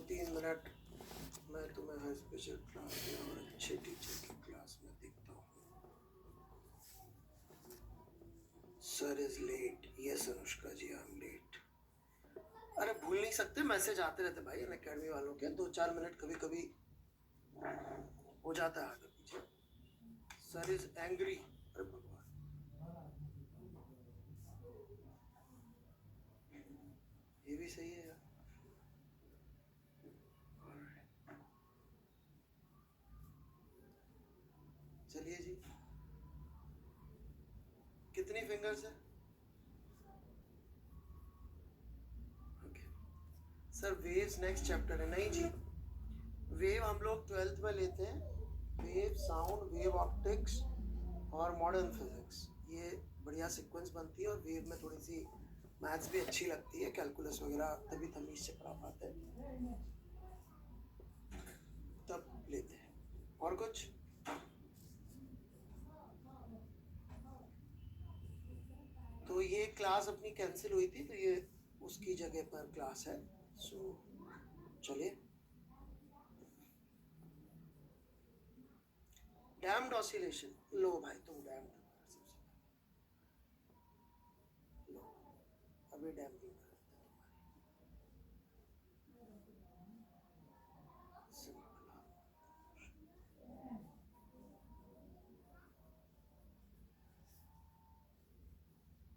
2-3 minute मैं तुम्हें हर special class में और अच्छे टीचर की क्लास में देखता हूँ। Sir is late. Yes Anushka ji, I am late. अरे भूल नहीं सकते, मैसेज आते रहते भाई अन अकेडमी वालों के। 2-4 मिनट कभी कभी हो जाता है आगे पीछे। Sir is angry. अरे भगवान, ये भी सही है यार। चलिए जी, कितनी फिंगर्स है? Okay sir, waves next chapter है। नहीं जी, वेव हम लोग 12th में लेते हैं। वेव साउंड, वेव ऑप्टिक्स और मॉडर्न फिजिक्स, ये बढ़िया सीक्वेंस बनती है। और वेव में थोड़ी सी मैथ्स भी अच्छी लगती है, कैलकुलस वगैरह तभी तमीज से पढ़ा पाते हैं, तब लेते हैं। और कुछ? तो ये क्लास अपनी कैंसिल हुई थी, तो ये उसकी जगह पर क्लास है। सो चलिए। डैम्ड ऑसिलेशन, लो भाई तुम डैम्ड सबसे लो, अभी डैम्पिंग कर देते हैं तुम्हारी। Simple harmonic.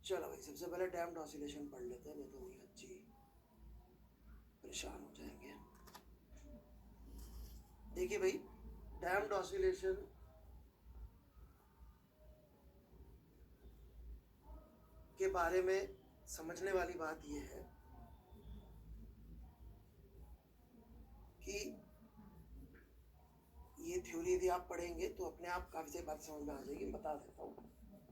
चलो भाई, सबसे पहले डैम्ड ऑसिलेशन पढ़ लेते हैं, नहीं तो नहीं अच्छी परेशान हो जाएंगे। देखिए भाई, डैम्ड ऑसिलेशन के बारे में समझने वाली बात यह है कि ये थ्योरी यदि आप पढ़ेंगे तो अपने आप काफी सारी बात समझ में आ जाएगी। बता देता हूँ,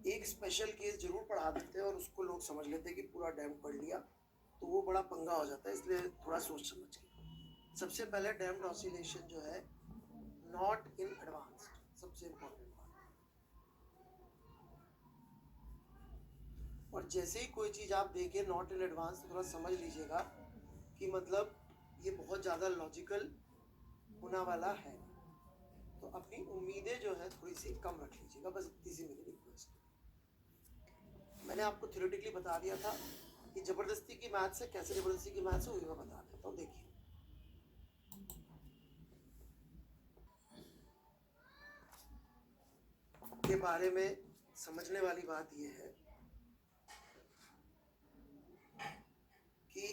एक स्पेशल केस जरूर पढ़ा देते हैं और उसको लोग समझ लेते हैं कि पूरा डैम्ड पढ़ लिया, तो वो बड़ा पंगा हो जाता है। इसलिए थोड़ा सोच समझ के। सबसे पहले डैम्ड ऑसिलेशन जो है, नॉट इन एडवांस्ड, सबसे इंपॉर्टेंट बात। और जैसे ही कोई चीज आप देखें नॉट इन एडवांस, तो थोड़ा समझ लीजिएगा कि मतलब ये बहुत ज्यादा लॉजिकल होने वाला है। तो अपनी उम्मीदें जो है थोड़ी सी कम रख लीजिएगा, बस इतनी सी मेरी रिक्वेस्ट है। मैंने आपको थ्योरेटिकली बता दिया था कि जबरदस्ती की मैथ्स है, कैसे जबरदस्ती की मैथ्स है वो मैं बता देता हूँ। देखिए, के बारे में समझने वाली बात यह है कि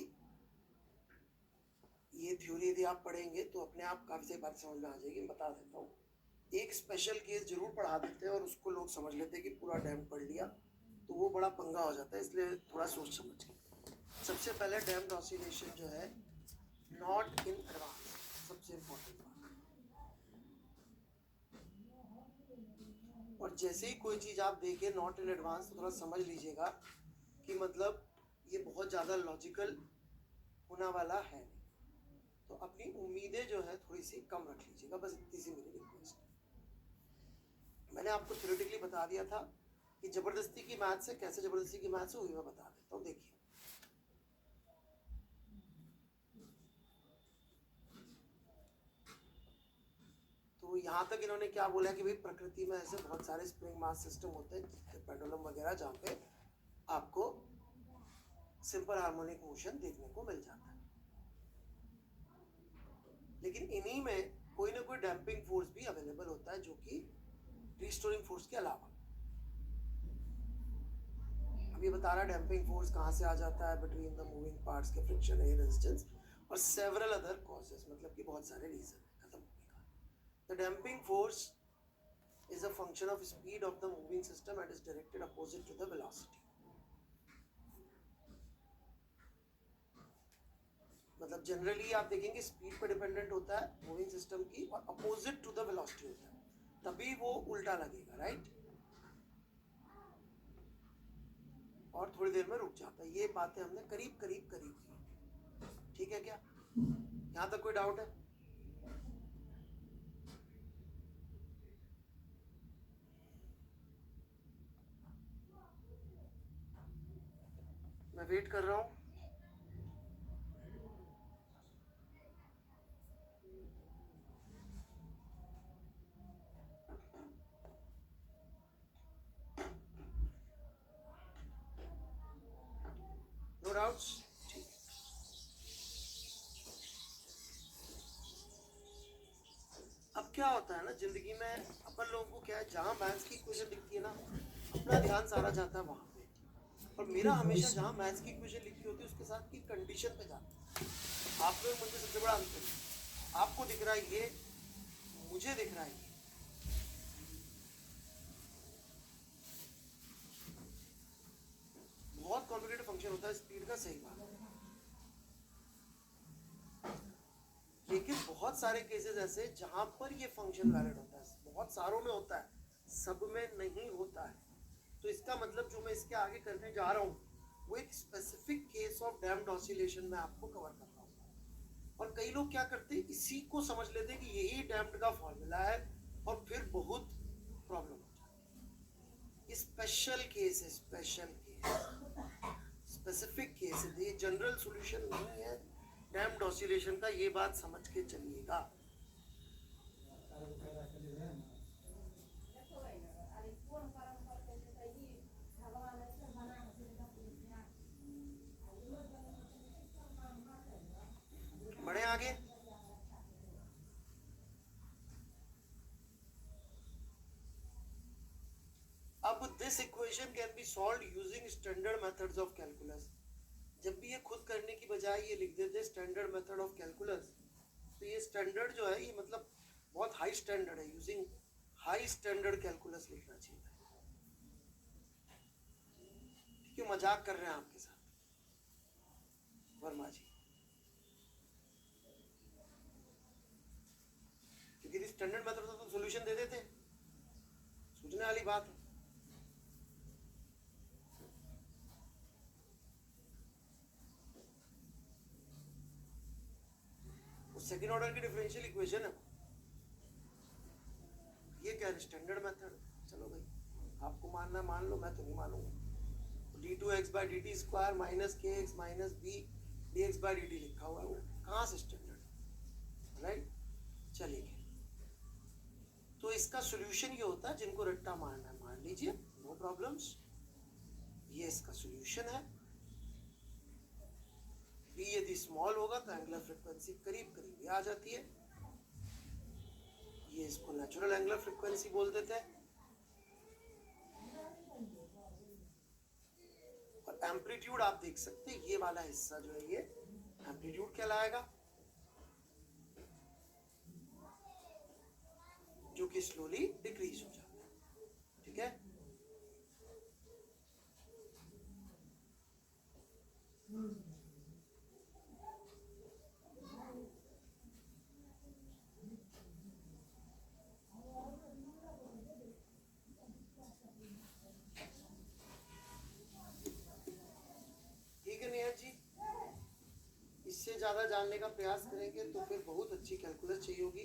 ये थ्योरी यदि आप पढ़ेंगे तो अपने आप काफी सारी बात समझ में आ जाएगी। बता देता हूँ, एक स्पेशल केस जरूर पढ़ा देते हैं और उसको लोग समझ लेते हैं कि पूरा डैम्ड पढ़ लिया, तो वो बड़ा पंगा हो जाता है। इसलिए थोड़ा सोच समझ के। सबसे पहले डैम्ड ऑसिलेशन जो है, नॉट इन एडवांस, सबसे इंपॉर्टेंट बात। और जैसे ही कोई चीज आप देखें नॉट इन एडवांस, तो थोड़ा समझ लीजिएगा कि मतलब ये बहुत ज्यादा लॉजिकल होने वाला है। तो अपनी उम्मीदें जो है थोड़ी सी कम रख लीजिएगा, बस इतनी सी मेरी रिक्वेस्ट है। मैंने आपको थ्योरेटिकली बता दिया था कि जबरदस्ती की मैथ्स है, कैसे जबरदस्ती की मैथ्स है वो भी मैं बता देता हूँ। देखिए, तो यहाँ तक इन्होंने क्या बोला कि भाई प्रकृति में ऐसे बहुत सारे स्प्रिंग मास सिस्टम होते हैं, पेंडुलम वगैरह, जहाँ पे आपको सिंपल हार्मोनिक मोशन देखने को मिल जाता है। लेकिन इन्हीं में कोई ना कोई डैम्पिंग फोर्स भी अवेलेबल होता है, जो कि रिस्टोरिंग फोर्स के अलावा। अब ये बता रहा डैम्पिंग फोर्स कहाँ से आ जाता है, बिटवीन द मूविंग पार्ट्स के फ्रिक्शन, एयर रेजिस्टेंस और सेवरल अदर कॉजेस, मतलब कि बहुत सारे रीजन है खत्म होने का। The damping force is a function of speed of the moving system and is directed opposite to the velocity. मतलब जनरली आप देखेंगे स्पीड पर डिपेंडेंट होता है मूविंग सिस्टम की, और अपोजिट टू द वेलोसिटी होता है, तभी वो उल्टा लगेगा, राइट? और थोड़ी देर में रुक जाता है। ये बातें हमने करीब करीब करीब की, ठीक है क्या? यहां तक कोई डाउट है? मैं वेट कर रहा हूं। डाउट्स? ठीक। अब क्या होता है ना जिंदगी में, अपन लोगों को क्या है, जहाँ मैथ्स की इक्वेशन दिखती है ना, अपना ध्यान सारा जाता है वहाँ पे, और मेरा हमेशा जहाँ मैथ्स की इक्वेशन लिखी होती है उसके साथ की कंडीशन पे जाता है। आप लोग मुझे सबसे बड़ा अंतर है, आपको दिख रहा है ये, मुझे दिख रहा है ये। बहुत कॉम्प्लिकेटेड फंक्शन होता है स्पीड का, सही बात है, लेकिन बहुत सारे केसेस ऐसे जहां पर ये फंक्शन वैलिड होता है, बहुत सारों में होता है, सब में नहीं होता है। तो इसका मतलब जो मैं इसके आगे करने जा रहा हूँ वो एक specific case of damped oscillation में आपको कवर कर रहा हूँ। और कई लोग क्या करते हैं, इसी को समझ लेते हैं कि यही डैम्प्ड का फॉर्मूला है, और फिर बहुत प्रॉब्लम हो जाती है। स्पेशल केस है, स्पेशल केस, स्पेसिफिक केस है, ये जनरल सॉल्यूशन नहीं है डैम्प्ड ऑसिलेशन का, ये बात समझ के चलिएगा। बढ़े आगे। अब this equation can be solved using standard methods of calculus. जब भी ये खुद करने की बजाय ये लिख देते स्टैंडर्ड मेथड ऑफ कैलकुलस, तो ये स्टैंडर्ड जो है ये मतलब बहुत हाई स्टैंडर्ड है, यूजिंग हाई स्टैंडर्ड कैलकुलस लिखना चाहिए। क्यों मजाक कर रहे हैं आपके साथ वर्मा जी, क्योंकि स्टैंडर्ड मेथड तो सॉल्यूशन दे देते, सोचने वाली बात है। सेकेंड ऑर्डर की डिफरेंशियल इक्वेशन है, ये क्या है, स्टैंडर्ड मेथड। चलो भाई, आपको मानना मान लो, मैं तो नहीं मानूंगा। d2x/dt² minus kx minus b dx/dt लिखा हुआ है, वो कहाँ से स्टैंडर्ड, राइट? चलिए, तो इसका सॉल्यूशन ये होता है, जिनको रट्टा मारना है मान लीजिए, नो प्रॉब्लम्स। ये इसका सॉल्यूशन है। b यदि स्मॉल होगा तो एंगुलर फ्रीक्वेंसी करीब करीब ये आ जाती है, ये इसको नेचुरल एंगुलर फ्रीक्वेंसी बोल देते हैं। और एम्पलीट्यूड आप देख सकते हैं, ये वाला हिस्सा जो है ये एम्पलीट्यूड कहलाएगा, जो कि स्लोली डिक्रीज हो जाता है। ठीक है, इससे ज्यादा जानने का प्रयास करेंगे तो फिर बहुत अच्छी कैलकुलस चाहिए होगी।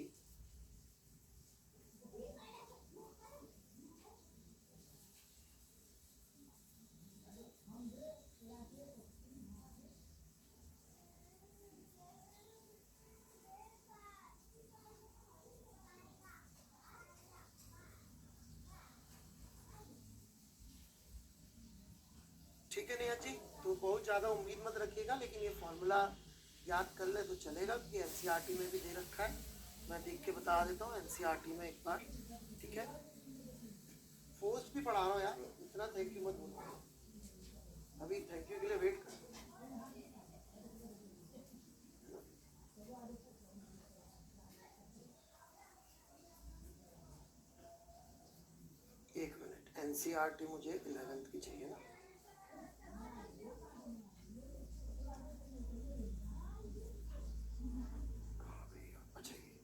ठीक है नेहा जी, तो बहुत ज़्यादा उम्मीद मत रखिएगा, लेकिन ये फॉर्मूला याद कर ले तो चलेगा, कि एनसीईआरटी में भी दे रखा है, मैं देख के बता देता हूँ एनसीईआरटी में एक बार। ठीक है, फोर्स भी पढ़ा रहा हूँ यार, इतना थैंक यू मत बोलो, अभी थैंक यू के लिए वेट कर। एक मिनट, एनसीईआरटी मुझे 11th की चाहिए ना। अच्छा, ये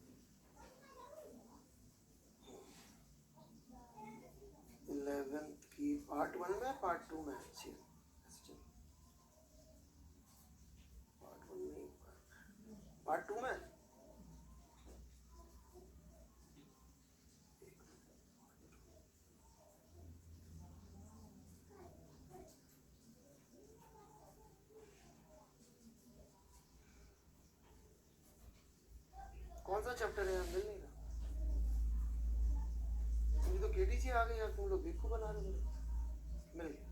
11th की पार्ट 1 में पार्ट 2 में है, पार्ट 1 में पार्ट 2 में। कौन सा चैप्टर है, मिल नहीं रहा, मुझे तो केटीसी आ गई यार, तुम लोग बेवकूफ बना रहे हो। मिल गया,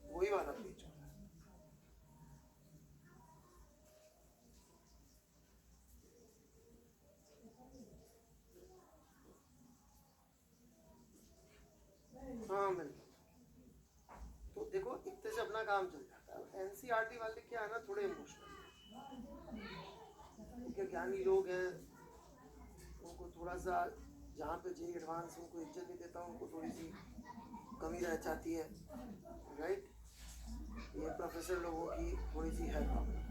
वही वाला अपना काम चल जाता है। एनसीईआरटी वाले क्या है ना, थोड़े इमोशनल, क्योंकि ज्ञानी लोग हैं, उनको थोड़ा सा जहाँ पे जे एडवांस उनको इज्जत नहीं देता, उनको थोड़ी सी कमी रह जाती है, राइट। ये प्रोफेसर लोगों की थोड़ी सी है प्रॉब्लम।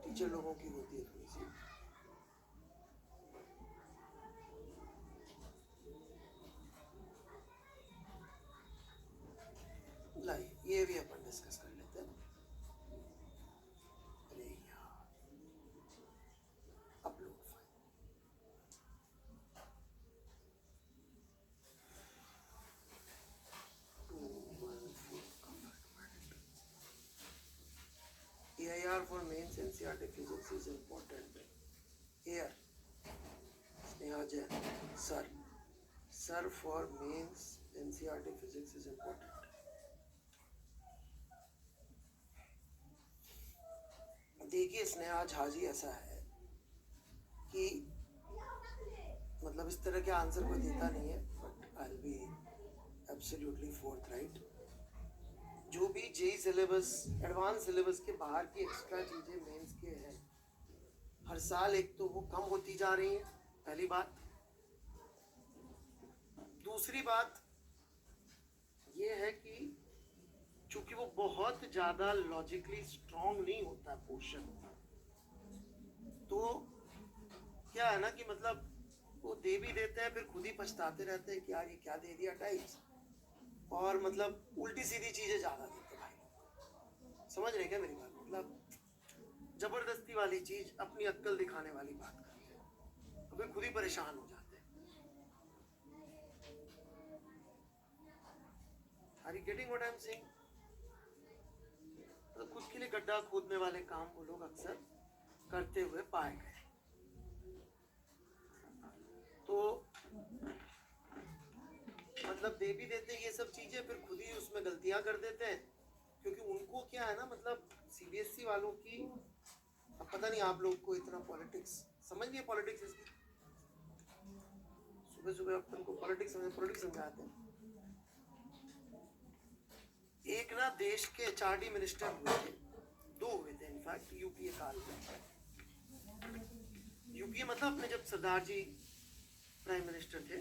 टीचर लोगों की होती है थोड़ी सी। लाइए ये भी अपन डिस्कस कर लेते हैं। अरे यार, upload file, AIR for mains NCERT physics is important. Here, Sneha Jain, sir for mains NCERT physics is important. देखिए स्नेहा झा जी, ऐसा है कि मतलब इस तरह के आंसर कोई देता नहीं है, but I will be absolutely forthright. जो भी जेई सिलेबस, एडवांस सिलेबस के बाहर की एक्स्ट्रा चीज़ें मेंस के हैं, हर साल एक तो वो कम होती जा रही हैं, पहली बात। दूसरी बात ये है कि चूंकि वो बहुत ज़्यादा लॉजिकली स्ट्रॉन्ग नहीं होता पोर्शन, तो क्या है ना कि मतलब वो दे भी देते हैं, फिर खुद ही पछताते रहते हैं कि यार ये क्या दे दिया टाइप्स, और मतलब उल्टी सीधी चीज़ें ज़्यादा देते भाई। समझ रहे क्या मेरी बात? मतलब जबरदस्ती वाली चीज़, अपनी अक्ल दिखाने वाली बात करते हैं, तो फिर खुद ही परेशान हो जाते हैं। Are you getting what I am saying? तो खुद के लिए गड्ढा खोदने वाले काम वो लोग अक्सर करते हुए पाए गए। तो मतलब दे भी देते हैं ये सब चीजें, फिर खुद ही उसमें गलतियां कर देते हैं, क्योंकि उनको क्या है ना, मतलब सीबीएसई वालों की, अब पता नहीं आप लोग को इतना पॉलिटिक्स समझ नहीं है, पॉलिटिक्स इसकी सुबह सुबह अपन को पॉलिटिक्स समझाते हैं। एक ना देश के एचआरडी मिनिस्टर हुए थे, 2 हुए थे इनफैक्ट, यूपीए काल में। यूपीए मतलब अपने जब सरदार जी प्राइम मिनिस्टर थे,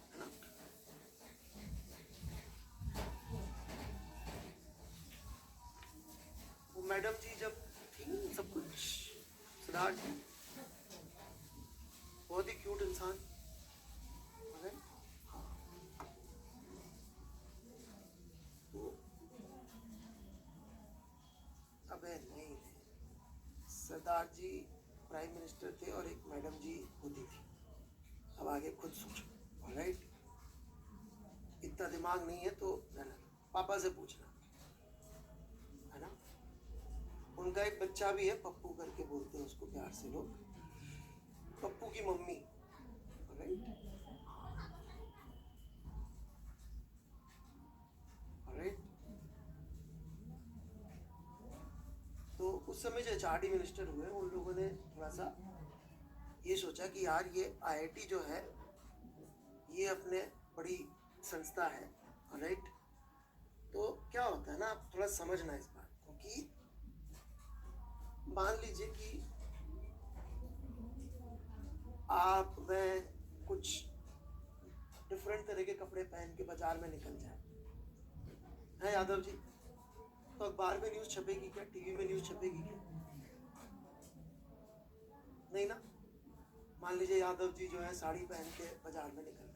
है ना, वो मैडम जी जब थी, सब कुछ सरदार जी बहुत ही क्यूट इंसान, अबे नहीं, सरदार जी प्राइम मिनिस्टर थे और एक मैडम जी होती थी। अब आगे खुद सोचो, ऑलराइट। इतना दिमाग नहीं है तो पापा से पूछना, है ना। उनका एक बच्चा भी है, पप्पू करके बोलते हैं उसको प्यार से लोग, पप्पू की मम्मी, ऑलराइट। तो उस समय जो एचआरडी मिनिस्टर हुए, उन लोगों ने थोड़ा सा ये सोचा कि यार ये आईआईटी जो है ये अपने बड़ी संस्था है, राइट। तो क्या होता है ना, आप थोड़ा समझना इस बात को कि मान लीजिए कि आप मैं कुछ डिफरेंट तरह के कपड़े पहन के बाजार में निकल जाए, है यादव जी, तो अखबार में न्यूज़ छपेगी क्या, टीवी में न्यूज़ छपेगी क्या? नहीं ना। मान लीजिए यादव जी जो है साड़ी पहन के बाजार में निकल गए,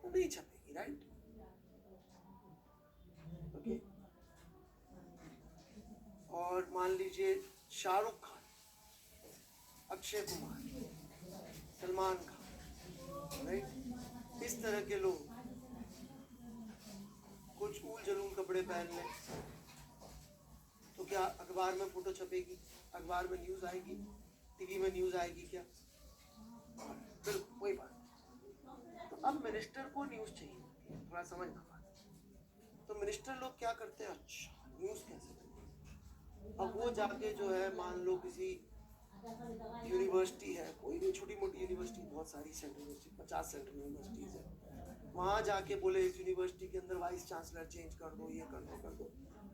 वो नहीं छपेगी, राइट। ओके। और मान लीजिए शाहरुख खान, अक्षय कुमार, सलमान खान, राइट, इस तरह के लोग कुछ ऊल जलूल कपड़े पहन लें, तो क्या अखबार में फोटो छपेगी, अखबार में न्यूज़ आएगी, टीवी में न्यूज़ आएगी क्या? बिल्कुल वही बात। तो अब मिनिस्टर को न्यूज़ चाहिए, थोड़ा समझना बात। तो मिनिस्टर लोग क्या करते हैं, अच्छा न्यूज़ कैसे करें? अब वो जाके जो है मान लो किसी यूनिवर्सिटी है, कोई भी छोटी मोटी यूनिवर्सिटी, बहुत सारी सेंट्रल यूनिवर्सिटी, 50 सेंट्रल यूनिवर्सिटीज़ है, वहाँ जाके बोले इस यूनिवर्सिटी के अंदर वाइस चांसलर चेंज कर दो, ये कर दो,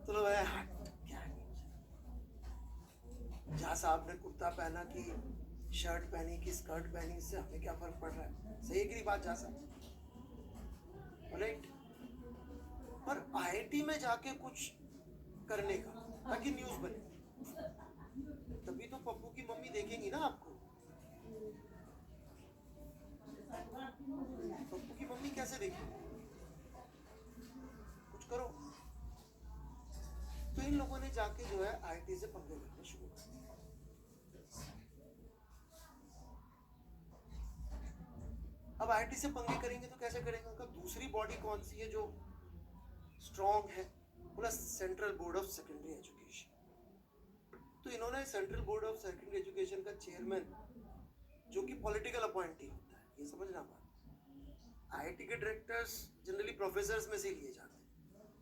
तो लोग क्या है, जहाँ साहब ने कुर्ता पहना कि शर्ट पहनी कि स्कर्ट पहनी, इससे हमें क्या फर्क पड़ रहा है? सही है कि नहीं बात जहाँ साहब, राइट? पर आईआईटी में जाके कुछ करने का ताकि न्यूज़ बने, तभी तो पप्पू की मम्मी देखेंगी ना आपको। पप्पू की मम्मी कैसे देखेंगी? कुछ करो। तो इन लोगों ने जाके जो है आईआईटी से पंगे करने शुरू कर दिए। अब आईआईटी से पंगे करेंगे तो कैसे करेंगे? उनका दूसरी बॉडी कौन सी है जो स्ट्रॉन्ग है? बोला central board of secondary education. तो इन्होंने central board of secondary education का चेयरमैन, जो कि पॉलिटिकल अपॉइंटी होता है, ये समझना बात। आईआईटी के डायरेक्टर्स जनरली प्रोफेसर्स में से लिए जाते हैं,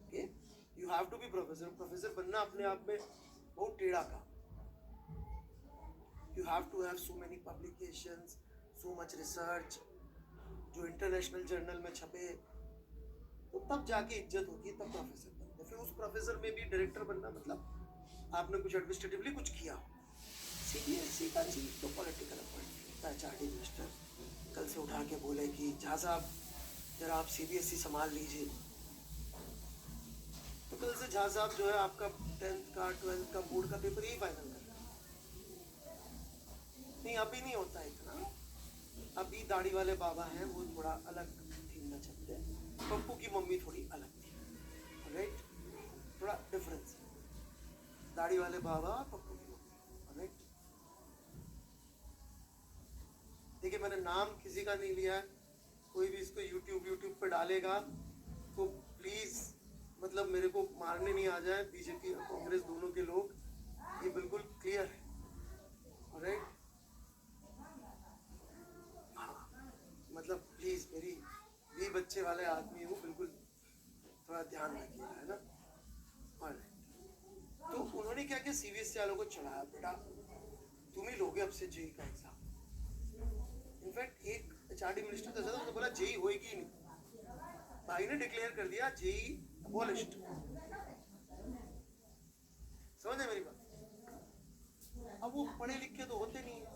okay? You have to be professor. Professor बनना अपने आप में बहुत टेढ़ा काम। You have to have so many publications, so much research, जो इंटरनेशनल जर्नल में छपे, तो तब जाके इज्जत होती है, तब प्रोफेसर बनते हैं। फिर उस प्रोफेसर में भी डायरेक्टर बनना मतलब आपने कुछ एडमिनिस्ट्रेटिवली कुछ किया हो। सीबीएसई का चीज तो पॉलिटिकल अपॉइंटमेंट होता है। चार्टी मिनिस्टर कल से उठा के बोले कि झा साहब जरा आप सीबीएसई संभाल लीजिए, तो कल से झा साहब जो है आपका 10th का 12th का बोर्ड का पेपर ही फाइनल कर रहे हैं। नहीं, अभी नहीं होता इतना। अभी दाढ़ी वाले बाबा हैं, वो थोड़ा अलग थीम में चलते हैं। पप्पू की मम्मी थोड़ी अलग थी, राइट? थोड़ा डिफरेंस है दाढ़ी वाले बाबा और पप्पू की मम्मी, राइट? देखिए, मैंने नाम किसी का नहीं लिया है। कोई भी इसको यूट्यूब पे डालेगा तो प्लीज मतलब मेरे को मारने नहीं आ जाए, बीजेपी और कांग्रेस दोनों के लोग, ये बिल्कुल क्लियर है, राइट? मतलब प्लीज, मेरी भी बच्चे वाले आदमी हूँ, बिल्कुल थोड़ा ध्यान रखिएगा, है ना? और तो उन्होंने क्या किया, सीबीएसई वालों को चढ़ाया, बेटा तुम ही लोगे अब से जेई का एग्जाम। इनफैक्ट एक एचआरडी मिनिस्टर था, उसने बोला जेई होएगी ही नहीं। भाई ने डिक्लेयर कर दिया जेई अबॉलिश्ड। समझे मेरी बात? अब वो पढ़े लिखे तो होते नहीं है,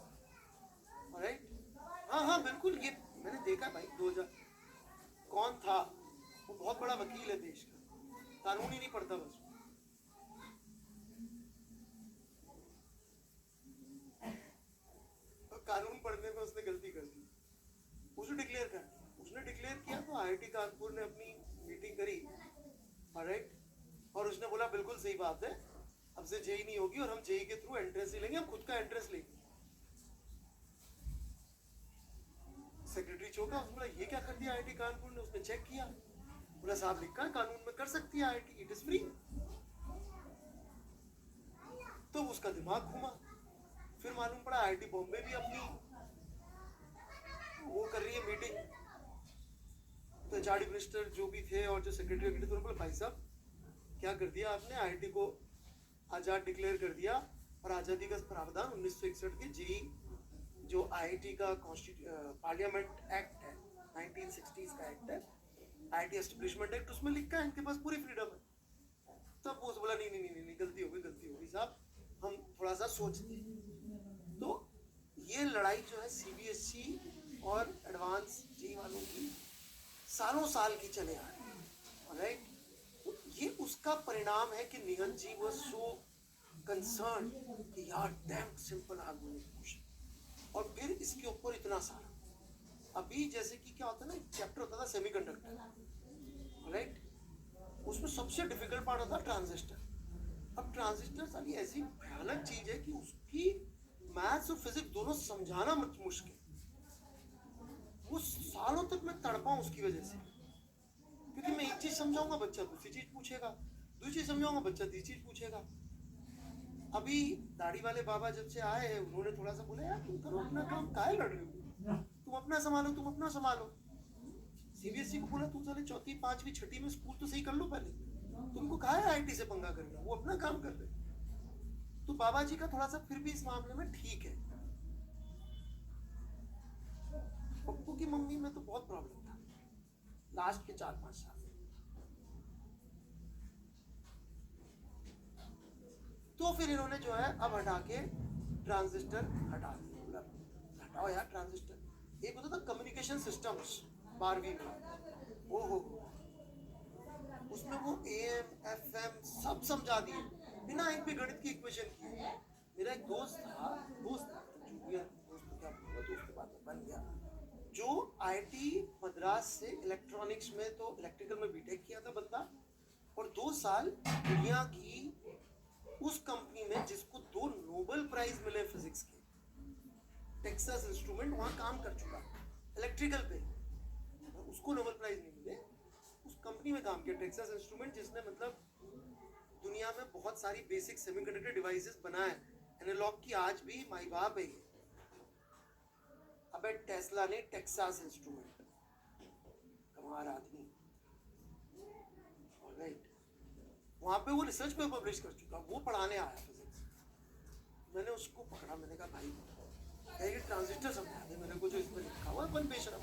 राइट? हाँ बिल्कुल, ये मैंने देखा भाई। 2000 कौन था वो, बहुत बड़ा वकील है देश का, कानून ही नहीं पढ़ता बस। कानून पढ़ने में उसने गलती कर दी, उसने डिक्लेयर कर दिया। उसने डिक्लेयर किया तो आईआईटी कानपुर ने अपनी मीटिंग करी, राइट? और उसने बोला बिल्कुल सही बात है, अब से जेई नहीं होगी और हम जेई के थ्रू एंट्रेंस ही लेंगे, हम खुद का एंट्रेंस लेंगे। सेक्रेटरी चौका, उसने बोला ये क्या कर दिया आईआईटी कानपुर ने? उसने चेक किया, बोला साहब लिखा है कानून में कर सकती है आईआईटी, इट इज फ्री। तो उसका दिमाग घूमा। फिर मालूम पड़ा आईआईटी बॉम्बे भी अपनी वो कर रही है मीटिंग। तो एचआरडी मिनिस्टर जो भी थे और जो सेक्रेटरी थे, उन्होंने बोला भाई साहब क्या कर दिया आपने, आईआईटी को आजाद डिक्लेयर कर दिया, और आजादी का प्रावधान 1961 के जेई जो आईआईटी का पार्लियामेंट एक्ट है, 1960s का एक्ट है, आईआईटी एस्टेब्लिशमेंट एक्ट, उसमें लिखा है इनके पास पूरी फ्रीडम है। तब वो बोला नहीं, गलती हो गई साहब, हम थोड़ा सा सोचते हैं। तो ये लड़ाई जो है सीबीएसई और एडवांस जेई वालों की सालों साल की चले आ रही है, राइट? तो ये उसका परिणाम है कि निहन जी वाज सो कंसर्न कि यार डैम सिंपल हार्मोनिक, और फिर इसके ऊपर इतना सारा। अभी जैसे कि क्या होता है ना, एक चैप्टर होता था सेमीकंडक्टर, राइट? उसमें सबसे डिफिकल्ट पार्ट होता है ट्रांजिस्टर। अब ट्रांजिस्टर सारी ऐसी भयानक चीज है कि उसकी मैथ्स और फिजिक्स दोनों समझाना मुश्किल। वो सालों तक मैं तड़पा हूं उसकी वजह से, क्योंकि मैं एक चीज समझाऊंगा बच्चा दूसरी चीज पूछेगा, दूसरी चीज समझाऊंगा बच्चा तीसरी चीज पूछेगा। अभी दाढ़ी वाले बाबा जब से आए हैं, उन्होंने थोड़ा सा बोला यार तुम करो अपना काम, काहे लड़ रहे हो, तुम अपना संभालो। सीबीएसई को बोला तुम साले 4th 5वीं 6th में स्कूल तो सही कर लो पहले, तुमको कहा है आईटी से पंगा करना, वो अपना काम कर रहे। तो बाबा जी का थोड़ा सा फिर भी इस मामले में ठीक है। पप्पू की मम्मी में तो बहुत प्रॉब्लम था लास्ट के 4-5 साल। तो फिर इन्होंने जो है अब हटा के ट्रांजिस्टर हटा दिया। हटाओ यार ट्रांजिस्टर। एक होता था कम्युनिकेशन सिस्टम्स 12वीं में, वो हो उसमें वो AM FM सब समझा दिए बिना एक भी गणित की इक्वेशन किए। मेरा एक दोस्त था, दोस्त क्या दोस्त के बाद बन गया, जो IIT मद्रास से इलेक्ट्रॉनिक्स में तो इलेक्ट्रिकल में बीटेक किया था बंदा, और 2 साल दुनिया की उस कंपनी में जिसको 2 नोबेल प्राइज मिले फिजिक्स के, टेक्सास इंस्ट्रूमेंट, वहां काम कर चुका इलेक्ट्रिकल पे। उसको नोबेल प्राइज नहीं मिले, उस कंपनी में काम किया टेक्सास इंस्ट्रूमेंट, जिसने मतलब दुनिया में बहुत सारी बेसिक सेमीकंडक्टर डिवाइसेस बनाए। एनालॉग की आज भी माई बाप है ये। अबे टेस्ला ने टेक्सास इंस्ट्रूमेंट, कमाल आदमी। ऑलराइट, वहां पे वो रिसर्च पेपर पब्लिश कर चुका, वो पढ़ाने आया फिजिक्स। मैंने उसको पकड़ा, मैंने कहा भाई ये ट्रांजिस्टर समझा दे मेरे को जो इसमें लिखा हुआ है, बन बेशरम।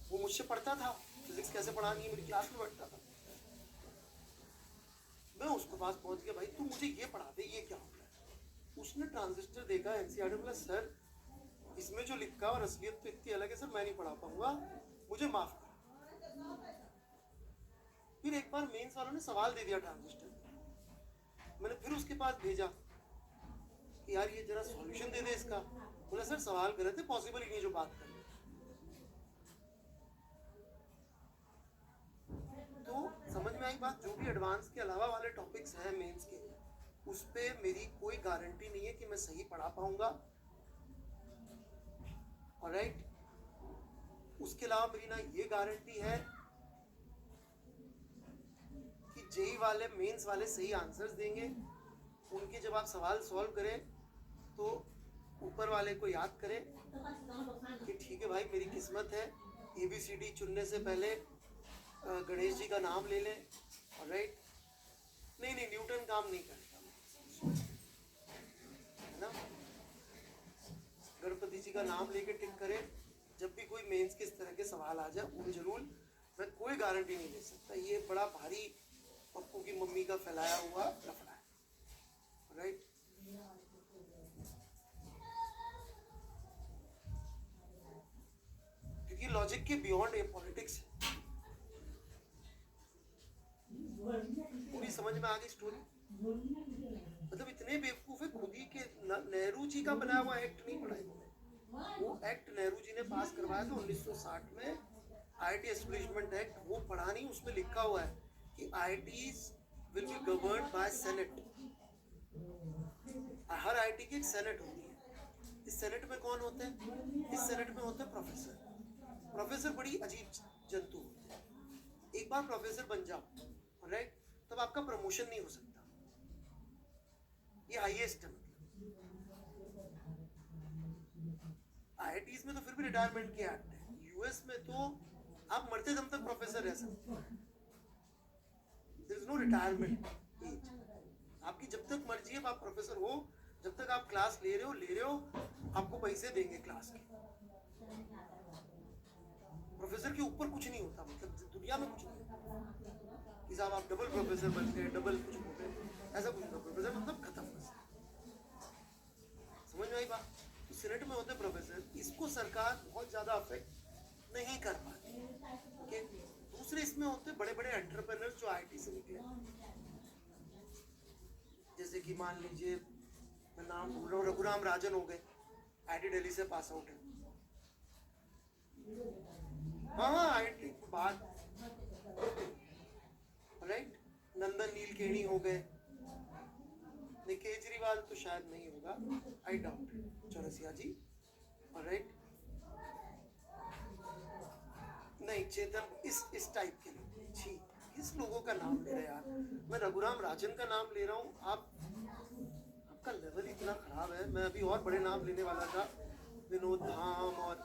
वो मुझसे पढ़ता था फिजिक्स कैसे पढ़ानी है, मेरी क्लास में बैठता था। मैं उसके पास पहुंच गया, भाई तू मुझे ये पढ़ा दे, ये क्या होता है। उसने ट्रांजिस्टर देखा, NCERT, बोला सर इसमें जो लिखा और असलियत तो इतनी अलग है सर, मैं नहीं पढ़ा पाऊंगा, मुझे माफ कर। फिर एक बार मेंस वालों ने सवाल दे दिया ट्रांजिस्टर, मैंने फिर उसके पास भेजा कि यार ये जरा सॉल्यूशन दे दे इसका। बोला सर सवाल कर रहे थे, पॉसिबल ही नहीं जो बात कर। तो समझ में आई बात। जो भी एडवांस के अलावा वाले टॉपिक्स हैं मेंस के, उस पे मेरी कोई गारंटी नहीं है कि मैं सही पढ़ा पाऊंगा। ऑलराइट, उसके अलावा मेरी ना ये गारंटी है कि जेई वाले मेंस वाले सही आंसर्स देंगे। उनके जब आप सवाल सॉल्व करें तो ऊपर वाले को याद करें कि ठीक है भाई मेरी किस्मत है, ABCD चुनने से पहले गणेश जी का नाम ले लें। ऑलराइट, नहीं न्यूटन काम नहीं करेगा, है ना। गणपति जी का नाम लेके टिक करें। जब भी कोई मेंस के इस तरह के सवाल आ जाए उन जरूर, मैं कोई गारंटी नहीं ले सकता। ये बड़ा भारी पप्पू की मम्मी का फैलाया हुआ लफड़ा है। राइट, क्योंकि लॉजिक के बियॉन्ड ये पॉलिटिक्स है। पूरी समझ में आ गई स्टोरी। मतलब इतने बेवकूफ है, खुद ही के नेहरू जी का बनाया हुआ एक्ट नहीं पढ़ा इन्होंने। वो एक्ट नेहरू जी ने पास करवाया था 1960 में, IIT एस्टेब्लिशमेंट एक्ट। वो पढ़ा नहीं, उसमें लिखा हुआ है कि IITs will be governed bye senate. Her IIT की एक सेनेट होती है। इस सेनेट में कौन होते हैं? इस सेनेट में होते हैं प्रोफेसर। प्रोफेसर बड़ी अजीब जंतु होते हैं। एक बार प्रोफेसर बन जाओ, राइट, तब आपका प्रमोशन नहीं हो सकता। ये हाईएस्ट है। IITs में तो फिर भी रिटायरमेंट के एक्ट है। US में तो आप मरते दम तक प्रोफेसर रह सकते हैं। There is no retirement age. आपकी जब तक मर्जी है आप प्रोफेसर हो, जब तक आप क्लास ले रहे हो, आपको पैसे देंगे क्लास के। प्रोफेसर के ऊपर कुछ नहीं होता, मतलब दुनिया में कुछ नहीं होता कि साहब आप डबल प्रोफेसर बन गए, डबल कुछ हो गए, ऐसा कुछ नहीं। प्रोफेसर मतलब खत्म बस। समझ में आई बात? तो सीनेट में होते प्रोफेसर, इसको सरकार बहुत ज्यादा अफेक्ट नहीं कर पाती। ओके, दूसरे इसमें होते बड़े बड़े एंटरप्रेन्योर्स जो IIT से निकले, जैसे कि मान लीजिए, मैं नाम भूल रहा हूँ, रघुराम राजन हो गए, IIT दिल्ली से पास आउट है। हाँ IIT बात, राइट। नंदन नीलकेणी हो गए। केजरीवाल तो शायद नहीं होगा, I doubt. Chaurasia ji, right, नहीं चेतन, इस टाइप के लोग। छी, किस लोगों का नाम ले रहे यार। मैं रघुराम राजन का नाम ले रहा हूँ। आपका लेवल इतना खराब है। मैं अभी और बड़े नाम लेने वाला था, विनोद धाम, और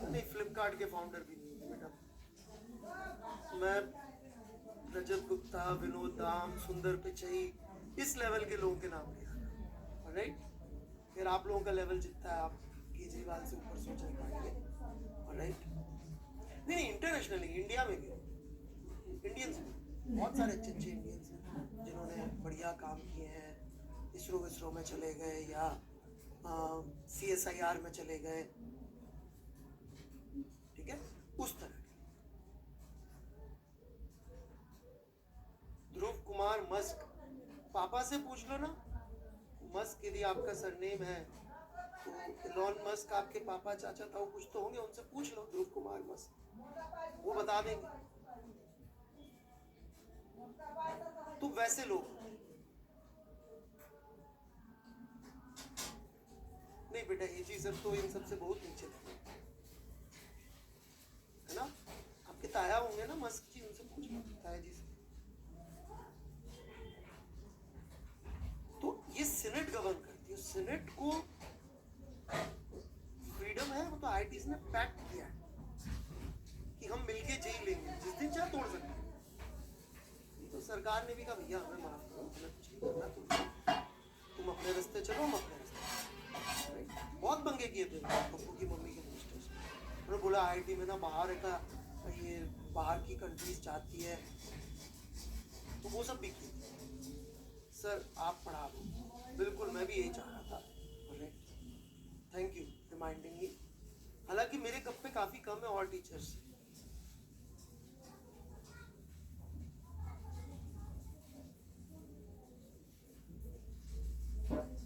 नहीं, फ्लिपकार्ट के फाउंडर भी नहीं है बेटा। मैं रजत गुप्ता, विनोद दाम, सुंदर पिचई, इस लेवल के लोगों के नाम लिया, राइट। फिर आप लोगों का लेवल जितना है आप केजरीवाल से ऊपर सोच नहीं पाएंगे, राइट। नहीं, इंटरनेशनली, इंडिया में भी इंडियंस बहुत सारे अच्छे अच्छे इंडियंस हैं जिन्होंने बढ़िया काम किए हैं, इसरो में चले गए या CSIR में चले गए, ठीक है, उस तरह। ध्रुव कुमार मस्क, पापा से पूछ लो ना, मस्क यदि आपका सरनेम है तो इलॉन मस्क आपके पापा चाचा ताऊ कुछ तो होंगे, उनसे पूछ लो, ध्रुव कुमार मस्क, वो बता देंगे। तो वैसे लोग नहीं बेटा, ये चीज तो इन सबसे बहुत नीचे है ना। आपके ताया होंगे ना मस्क जी, उनसे पूछ लो, ताया जी से। तो ये सीनेट गवर्न करती है, सीनेट को फ्रीडम है, वो तो IITs ने पैक्ट किया है कि हम मिलके जेल लेंगे, जिस दिन चाहे तोड़ सकते हैं। तो सरकार ने भी कहा भैया हमें माफ करो, हमें कुछ नहीं करना, तुम अपने रास्ते चलो, हम अपने रास्ते। बहुत पंगे किए थे पप्पू की मम्मी के मिनिस्टर्स, उन्होंने बोला IIT में ना बाहर का ये बाहर की कंट्रीज चाहती है, तो वो सब भी किए। सर आप पढ़ा दो, बिल्कुल मैं भी यही चाह रहा था, थैंक यू रिमाइंडिंग मी। हालांकि मेरे कप पे काफी कम है और टीचर्स,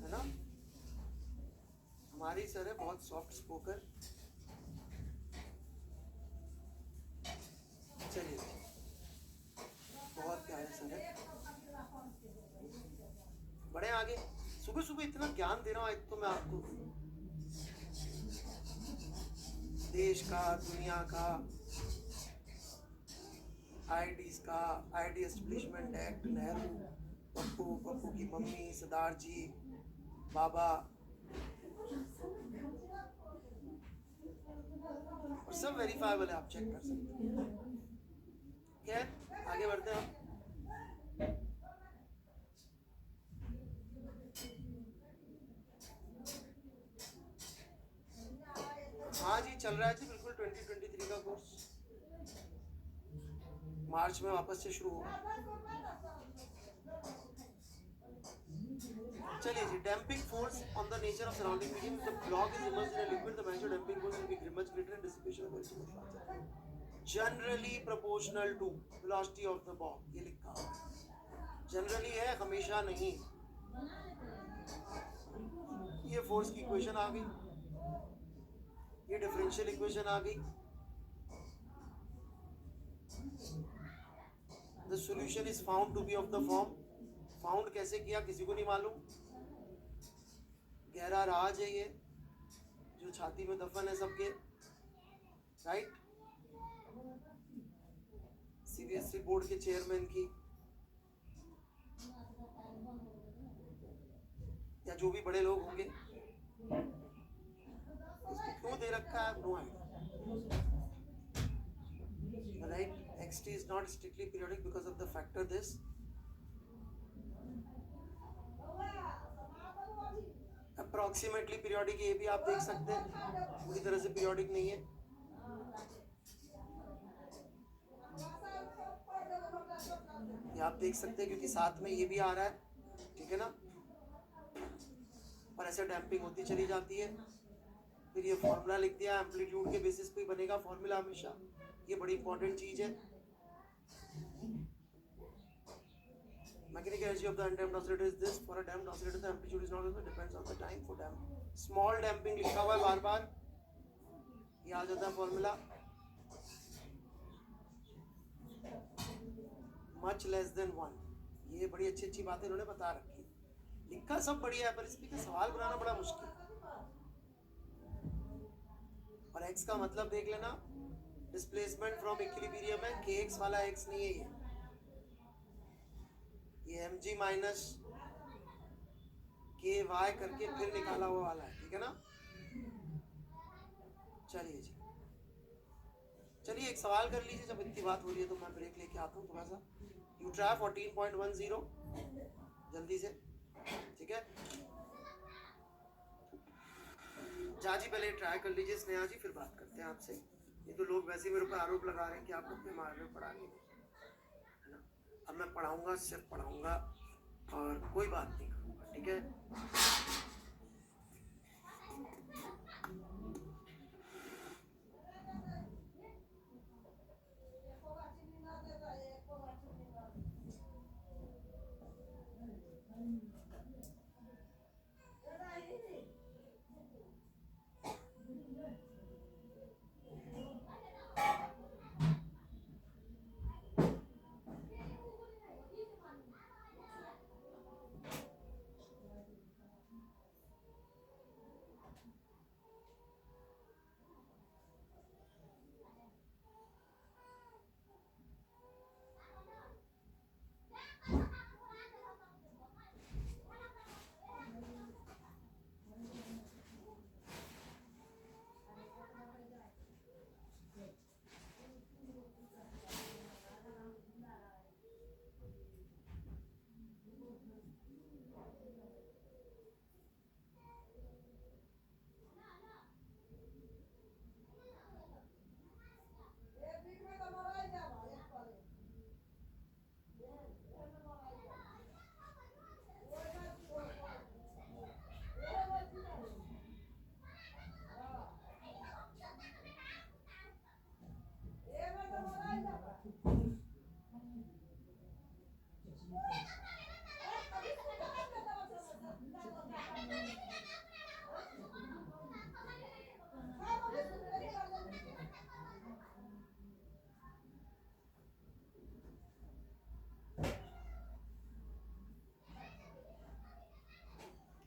है ना। हमारी सर है बहुत सॉफ्ट स्पोकन। चलिए, बहुत प्यारे सर है, बड़े आगे। सुबह सुबह इतना ज्ञान दे रहा हूँ, एक तो मैं आपको देश का, दुनिया का, IITs का, IIT establishment act, Nehru, Pappu की मम्मी, सरदार जी, बाबा, और सब वेरीफाइबल है, आप चेक कर सकते हैं। खैर आगे बढ़ते हैं हम। हाँ जी, चल रहा है जी, बिल्कुल 2023 का कोर्स मार्च में वापस से शुरू होगा। चलिए जी, damping force on the nature of surrounding medium, the block is immersed in a liquid, the maximum damping force will be much greater and dissipation of very much faster, generally proportional to velocity of the ball. ये लिखा है, generally है, हमेशा नहीं। ये force की equation आ गई, ये डिफरेंशियल इक्वेशन आ गई। The solution is found to be of the form, found कैसे किया किसी को नहीं मालूम, गहरा राज है ये जो छाती में दफन है सबके, राइट। CBSE बोर्ड के चेयरमैन की या जो भी बड़े लोग होंगे, इसको क्यों दे रखा है, no idea, right. XT is not strictly periodic because of the factor this. Approximately periodic, ये भी आप देख सकते हैं, पूरी तरह से periodic नहीं है। ये आप देख सकते हैं क्योंकि साथ में ये भी आ रहा है, ठीक है ना। और ऐसे डैम्पिंग होती चली जाती है। फिर ये फॉर्मूला लिख दिया, एम्पलीट्यूड के बेसिस पे बनेगा फॉर्मूला हमेशा, ये बड़ी इंपॉर्टेंट चीज है। Mechanical energy of the undamped oscillator is this. For a damped oscillator, the amplitude is not also depends on the time for damp. Small damping लिखा हुआ है बार बार, ये आ जाता है फॉर्मूला। Much less than 1, ये बड़ी अच्छी अच्छी बातें इन्होंने बता रखी है। लिखा सब बढ़िया है पर इसमें का सवाल बनाना बड़ा मुश्किल है। और x का मतलब देख लेना, डिस्प्लेसमेंट फ्रॉम इक्विलिब्रियम है, kx वाला x नहीं है, ये mg माइनस ky करके फिर निकाला हुआ वाला है, ठीक है ना। चलिए जी, चलिए एक सवाल कर लीजिए, जब इतनी बात हो रही है तो मैं ब्रेक लेके आता हूँ थोड़ा सा। यू ट्राई 14.10 जल्दी से, ठीक है। जा जी पहले ट्राई कर लीजिए स्नेहा जी, फिर बात करते हैं आपसे। ये तो लोग वैसे मेरे ऊपर आरोप लगा रहे हैं कि आप लोग मार रहे हो पढ़ाने में, है ना। अब मैं पढ़ाऊंगा, सिर्फ पढ़ाऊंगा और कोई बात नहीं करूँगा, ठीक है।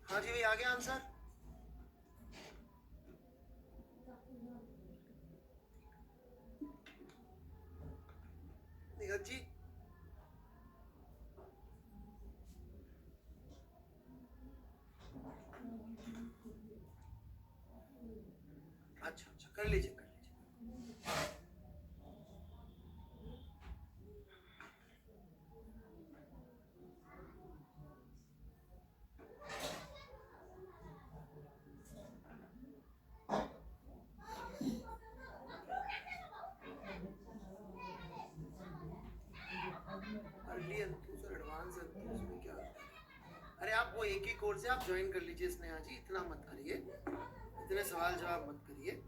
हाँ जी भाई, आ गया आंसर। निगत जी, अच्छा कर लीजिए कर लीजिए। अर्ली एंथूस और एडवांस एंथूस में क्या होता है? अरे आप वो एक ही कोर्स है, आप ज्वाइन कर लीजिए स्नेहा जी, इतना मत करिए, इतने सवाल जवाब मत करिए।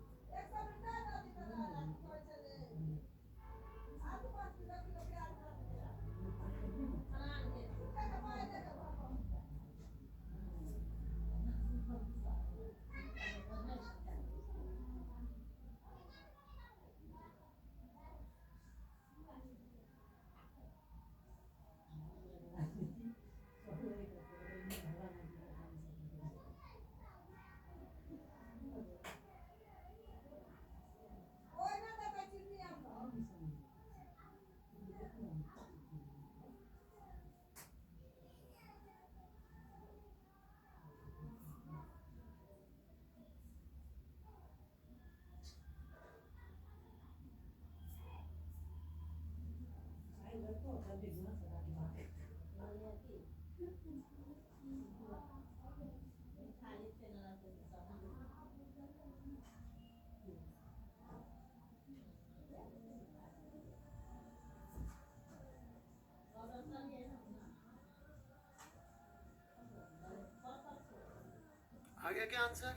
आ गया क्या आंसर?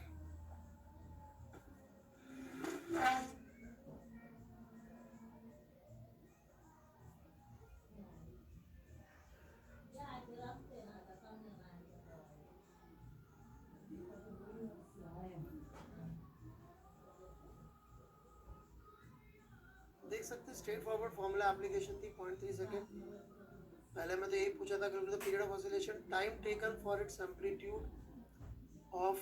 देख सकते स्ट्रेट फॉरवर्ड फॉर्मूला एप्लीकेशन थी 0.3 सेकेंड। पहले मैं तो यही पूछा था कि period of oscillation, time taken for its amplitude of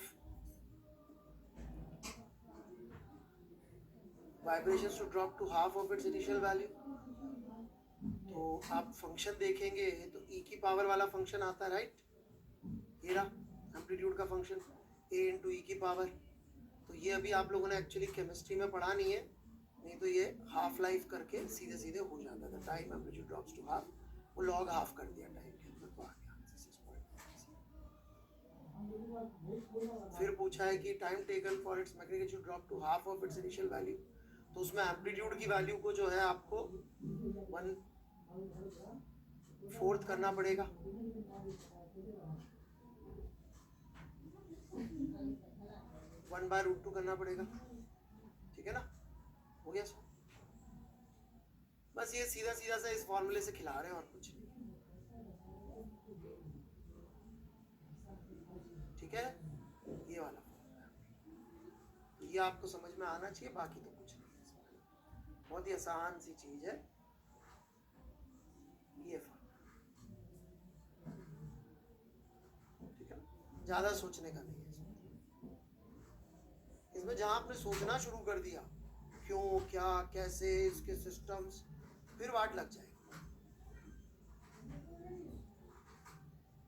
vibrations to drop to half of its initial value. तो आप फंक्शन देखेंगे तो ई की पावर वाला फंक्शन आता है, राइट। ये रहा एम्पलीट्यूड का फंक्शन, ए इंटू ई की पावर। तो ये अभी आप लोगों ने एक्चुअली केमिस्ट्री में पढ़ा नहीं है, नहीं तो ये हाफ लाइफ करके सीधे सीधे हो जाता था। Time amplitude drops to half वो लॉग हाफ कर दिया टाइम के अंदर तो आ गया। फिर पूछा है कि time taken for its magnitude drop to half of its initial value, तो उसमें एम्पलीट्यूड की वैल्यू को जो है आपको 1/4 करना पड़ेगा। 1/√2 करना पड़ेगा, ठीक है ना, हो गया सर। बस ये सीधा सीधा सा इस फॉर्मूले से खिला रहे हैं और कुछ नहीं, ठीक है। ये वाला ये आपको समझ में आना चाहिए, बाकी तो कुछ नहीं है, बहुत ही आसान सी चीज है ये, ठीक है, ज्यादा सोचने का नहीं है इसमें। जहां आपने सोचना शुरू कर दिया क्यों क्या कैसे इसके सिस्टम्स, फिर वाट लग जाएगी।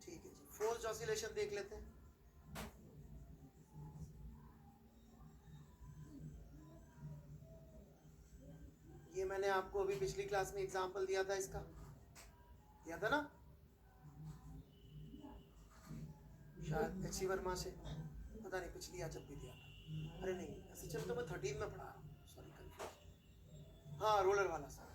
ठीक है जी, फोर्स्ड ऑसिलेशन देख लेते हैं। ये मैंने आपको अभी पिछली क्लास में एग्जांपल दिया था, इसका दिया था ना शायद एच वर्मा से, पता नहीं पिछली या जब भी दिया था। अरे नहीं, ऐसे चल तो मैं 13 में पढ़ा रहा हूँ, सॉरी कंफ्यूज। हाँ रोलर वाला सर।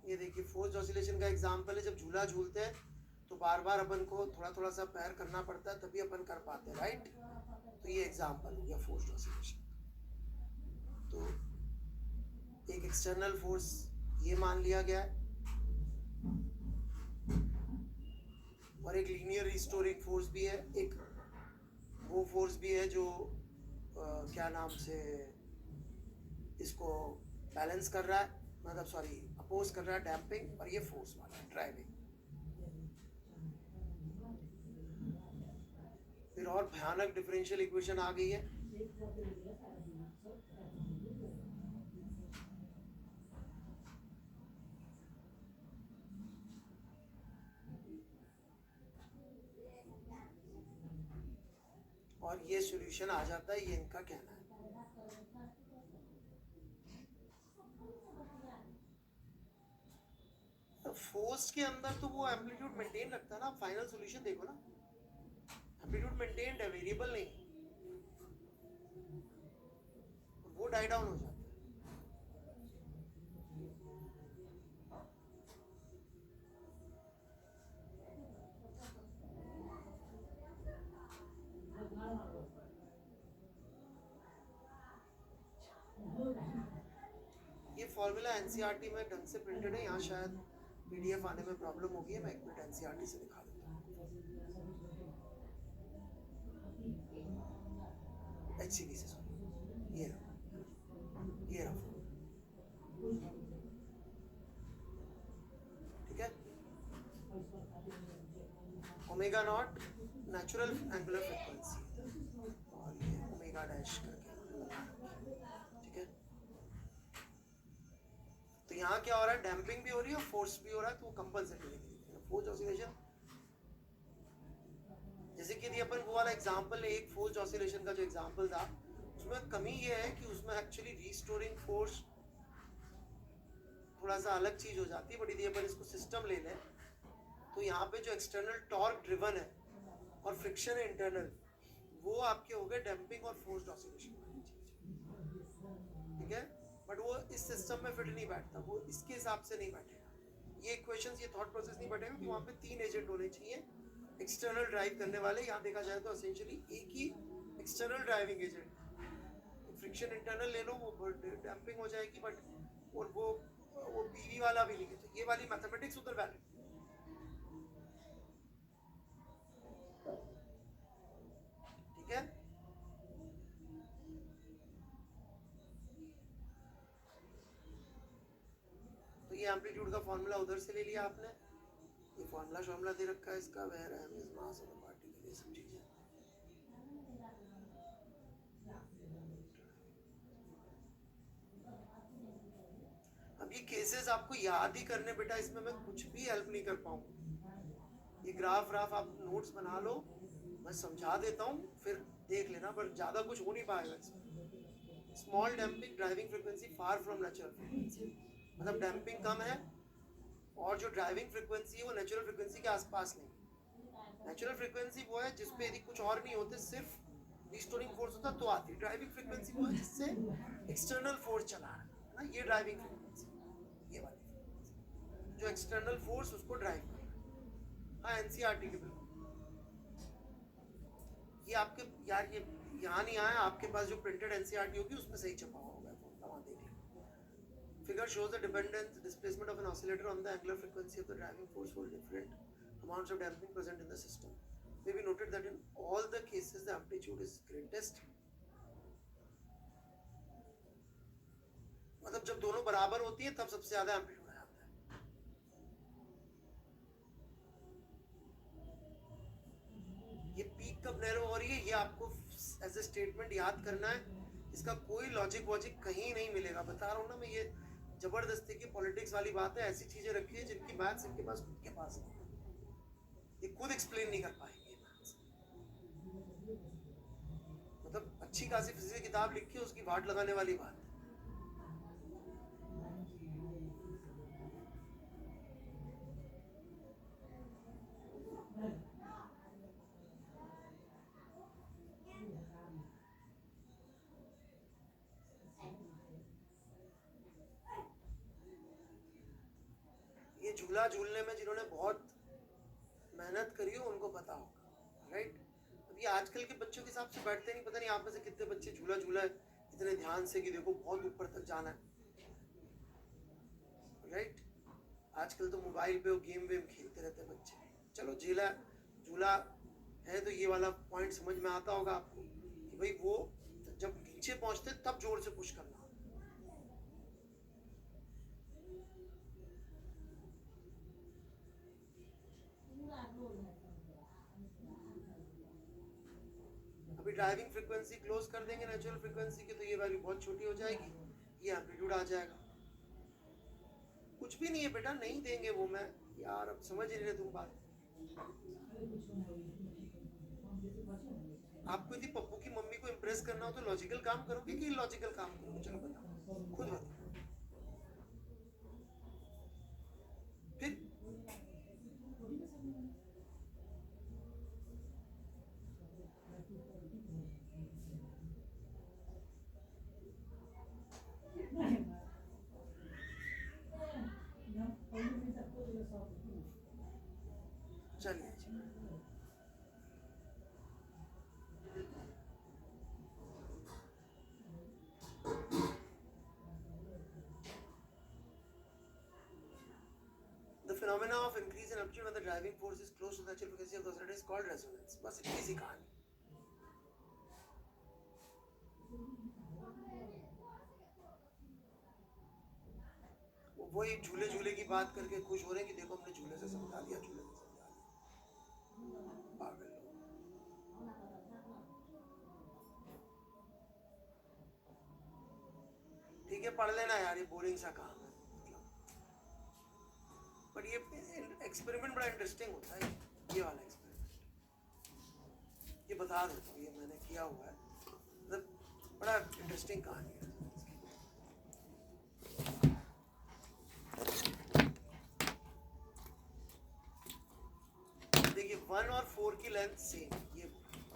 ये देखिए फोर्स्ड ऑसिलेशन का एग्जांपल है, जब झूला झूलते हैं तो बार बार अपन को थोड़ा थोड़ा सा पैर करना पड़ता है तभी अपन कर पाते हैं, राइट। तो ये एग्जांपल हो गया फोर्स्ड ऑसिलेशन। तो एक एक्सटर्नल फोर्स ये मान लिया गया है और एक लीनियर रिस्टोरिंग फोर्स भी है, एक वो फोर्स भी है जो क्या नाम से इसको बैलेंस कर रहा है, मतलब सॉरी अपोज कर रहा है, डैम्पिंग, और ये फोर्स वाला है ड्राइविंग। फिर और भयानक डिफरेंशियल इक्वेशन आ गई है, और ये सॉल्यूशन आ जाता है, ये इनका कहना है। फोर्स के अंदर तो वो एम्पलीट्यूड मेंटेन रखता है ना, फाइनल सॉल्यूशन देखो ना, एम्पलीट्यूड मेंटेन्ड है, वेरिएबल नहीं, वो डाई डाउन हो जाता है। ये फॉर्मूला एनसीईआरटी में ढंग से प्रिंटेड है, यहाँ शायद पीडीएफ आने में प्रॉब्लम होगी है, मैं एक मिनट एनसीईआरटी से दिखा देता हूँ। एचसीबी से सॉरी, ये रहा, ठीक है। Omega naught natural angular frequency और ये ओमेगा डैश करके, ठीक है। तो यहाँ क्या हो रहा है, डैम्पिंग भी हो रही है और फोर्स भी हो रहा है, तो वो कंपनसेटरी फोर्स ऑसिलेशन। जैसे कि अपन वो वाला एग्जांपल, एक फोर्स ऑसिलेशन का जो एग्जांपल था, उसमें कमी ये है कि उसमें एक्चुअली रीस्टोरिंग फोर्स थोड़ा सा अलग चीज हो जाती है, बट यदि अपन इसको सिस्टम ले लें तो यहाँ पे जो एक्सटर्नल टॉर्क ड्रिवन है और फ्रिक्शन है इंटरनल, वो आपके हो गए डैम्पिंग और फोर्स्ड ऑसिलेशन वाली चीज, ठीक है। बट वो इस सिस्टम में फिट नहीं बैठता, वो इसके हिसाब से नहीं बैठेगा, ये इक्वेशंस, ये थॉट प्रोसेस नहीं बैठेगा कि वहाँ पे 3 एजेंट होने चाहिए एक्सटर्नल ड्राइव करने वाले। यहाँ देखा जाए तो एसेंशियली एक ही external driving agent, friction internal ले लो, वो डैम्पिंग हो जाएगी, बट और वो पीवी वाला भी नहीं है, तो ये वाली मैथमेटिक्स उधर वैलिड, ठीक है। तो ये एम्पलीट्यूड का फॉर्मूला उधर से ले लिया आपने, ये फॉर्मूला दे रखा है इसका, where M is mass of the particle, ये सब चीजें। ये केसेस आपको याद ही करने बेटा, इसमें मैं कुछ भी हेल्प नहीं कर पाऊंगा। ये ग्राफ आप नोट्स बना लो, मैं समझा देता हूँ, फिर देख लेना, पर ज़्यादा कुछ हो नहीं पाएगा इसमें। Small damping driving frequency far from natural frequency, मतलब डैम्पिंग कम है और जो ड्राइविंग फ्रिक्वेंसी है वो नेचुरल फ्रिक्वेंसी के आसपास नहीं। नेचुरल फ्रिक्वेंसी वो है जिसपे यदि कुछ और नहीं होते, सिर्फ रिस्टोरिंग फोर्स होता तो आती। ड्राइविंग फ्रिक्वेंसी वो है जिससे एक्सटर्नल फोर्स चला रहा है ना, ये ड्राइविंग फ्रिक्वेंसी, ये वाली जो एक्सटर्नल फोर्स उसको ड्राइव कर रहा है। हाँ, एनसीईआरटी के बिल्कुल। ये आपके यार ये यहाँ नहीं आया, आपके पास जो प्रिंटेड एनसीईआरटी होगी उसमें सही छपा होगा, वहाँ देख लो। Figure shows the dependent displacement of an oscillator on the angular frequency of the driving force for different amounts of damping present in the system. May be noted that in all the cases the amplitude is greatest. मतलब जब दोनों बराबर होती है तब सबसे ज्यादा amplitude आ जाता है। ये पीक कब नैरो हो रही है, ये आपको एज ए स्टेटमेंट याद करना है। इसका कोई लॉजिक वॉजिक कहीं नहीं मिलेगा, बता रहा हूँ ना मैं। ये जबरदस्ती की पॉलिटिक्स वाली बात है। ऐसी चीजें रखी है जिनकी मैथ्स इनके पास खुद के पास नहीं है, ये खुद एक्सप्लेन नहीं कर पाएंगे मैथ्स। मतलब अच्छी खासी फिजिक्स की किताब लिखी है, उसकी वाट लगाने वाली बात है। झूला झूलने में जिन्होंने बहुत मेहनत करी हो उनको पता होगा, राइट। अब ये आजकल के बच्चों के हिसाब से बैठते नहीं, पता नहीं आप में से कितने बच्चे झूला झूला है इतने ध्यान से कि देखो बहुत ऊपर तक जाना है, राइट। आजकल तो मोबाइल पे वो गेम वेम खेलते रहते बच्चे। चलो झूला झूला है तो ये वाला पॉइंट समझ में आता होगा आपको कि भाई वो जब नीचे पहुंचते तब जोर से पुश करना। अभी ड्राइविंग फ्रीक्वेंसी क्लोज कर देंगे नेचुरल फ्रीक्वेंसी की तो ये वैल्यू बहुत छोटी हो जाएगी, ये एम्पलीट्यूड आ जाएगा। कुछ भी नहीं है बेटा, नहीं देंगे वो। मैं यार अब समझ ही नहीं रहे तुम बात। आपको यदि पप्पू की मम्मी को इम्प्रेस करना हो तो लॉजिकल काम करोगे कि इलॉजिकल काम करोगे? चलो बताओ, खुद बताओ। फिर चलिए The phenomena of increase in amplitude when the driving force is close to the natural frequency of the oscillator is called resonance. बस इतनी सी कहानी। वही झूले झूले की बात करके खुश हो रहे हैं कि देखो हमने झूले से समझा दिया, झूले से समझा दिया। पागल लोग। ठीक है, पढ़ लेना यार, ये बोरिंग सा काम है। पर ये एक्सपेरिमेंट बड़ा इंटरेस्टिंग होता है, ये वाला एक्सपेरिमेंट। ये बता देता हूँ, ये मैंने किया हुआ है, मतलब बड़ा इंटरेस्टिंग कहानी है। देखिए 1 और 4 की लेंथ सेम, ये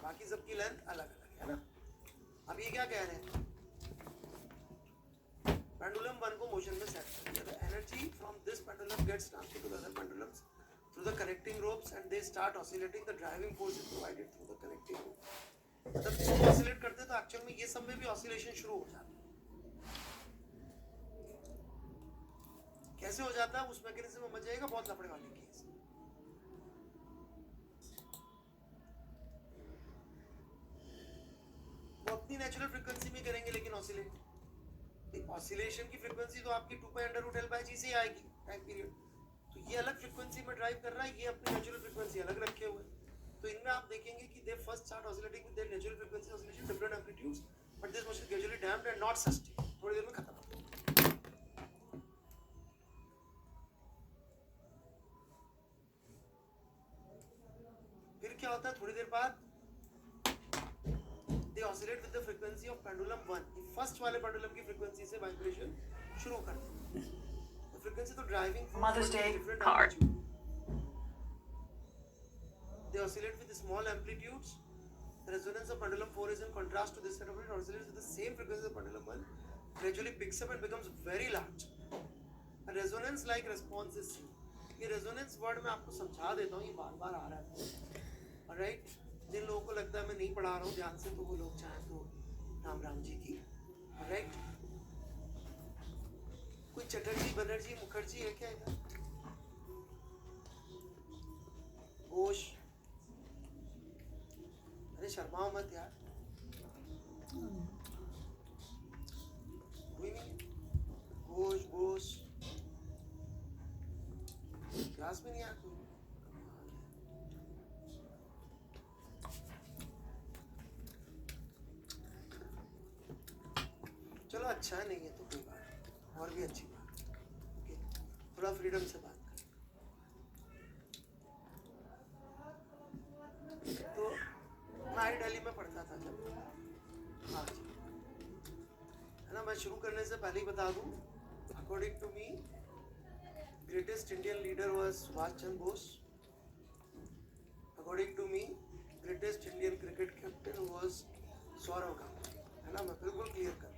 बाकी सबकी लेंथ अलग अलग है ना। अब ये क्या कह रहे हैं, पेंडुलम 1 को मोशन में सेट कर दिया, the energy from this pendulum gets transferred to the other pendulums through the connecting ropes and they start oscillating. The driving force is provided through the connecting rope. जब इसको oscillate करते तो actual में ये सब में भी ऑसिलेशन शुरू हो जाता है। कैसे हो जाता है उस मैकेनिज्म में मत जाएगा, बहुत लफड़े वाली केस। वो अपनी नेचुरल फ्रीक्वेंसी में करेंगे लेकिन ऑसिलेट। ऑसिलेशन की फ्रीक्वेंसी तो आपकी 2π√L/g से आएगी टाइम पीरियड, तो ये अलग फ्रीक्वेंसी में ड्राइव कर रहा है, ये अपनी नेचुरल फ्रीक्वेंसी अलग रखे हुए। तो इनमें आप देखेंगे कि they first start oscillating with their natural frequency oscillation different amplitudes but this motion gradually damped and not sustained, थोड़ी देर में खत्म हो जाएगा। होता है थोड़ी देर बाद they oscillate with the frequency of pendulum 1. ये फर्स्ट वाले पेंडुलम की फ्रीक्वेंसी से वाइब्रेशन शुरू करते हैं. तो फ्रीक्वेंसी तो driving Mother's Day different card. Amplitude. They oscillate with small amplitudes. The resonance of pendulum 4 is in contrast to this set of it. Oscillates with the same frequency as pendulum 1. Gradually picks up and becomes very large. A resonance like response is seen. ये resonance word मैं आपको समझा देता हूँ, ये बार बार आ रहा है. Alright? जिन लोगों को लगता है मैं नहीं पढ़ा रहा हूँ ध्यान से, तो वो लोग चाहें तो राम राम जी की. Alright? कोई चटर्जी बनर्जी मुखर्जी है क्या इधर? घोष. अरे शर्माओ मत यार, कोई नहीं. घोष घोष क्लास में नहीं आया कोई. चलो अच्छा नहीं है तो कोई बात, और भी अच्छी बात. ओके, थोड़ा फ्रीडम से बात करें. तो मैं दिल्ली में पढ़ता था जब. हाँ जी, है ना. मैं शुरू करने से पहले ही बता दूं, according to me greatest Indian leader was Subhash Chandra Bose. According to me greatest Indian cricket captain was Sourav Ganguly. है ना, मैं बिल्कुल क्लियर कर.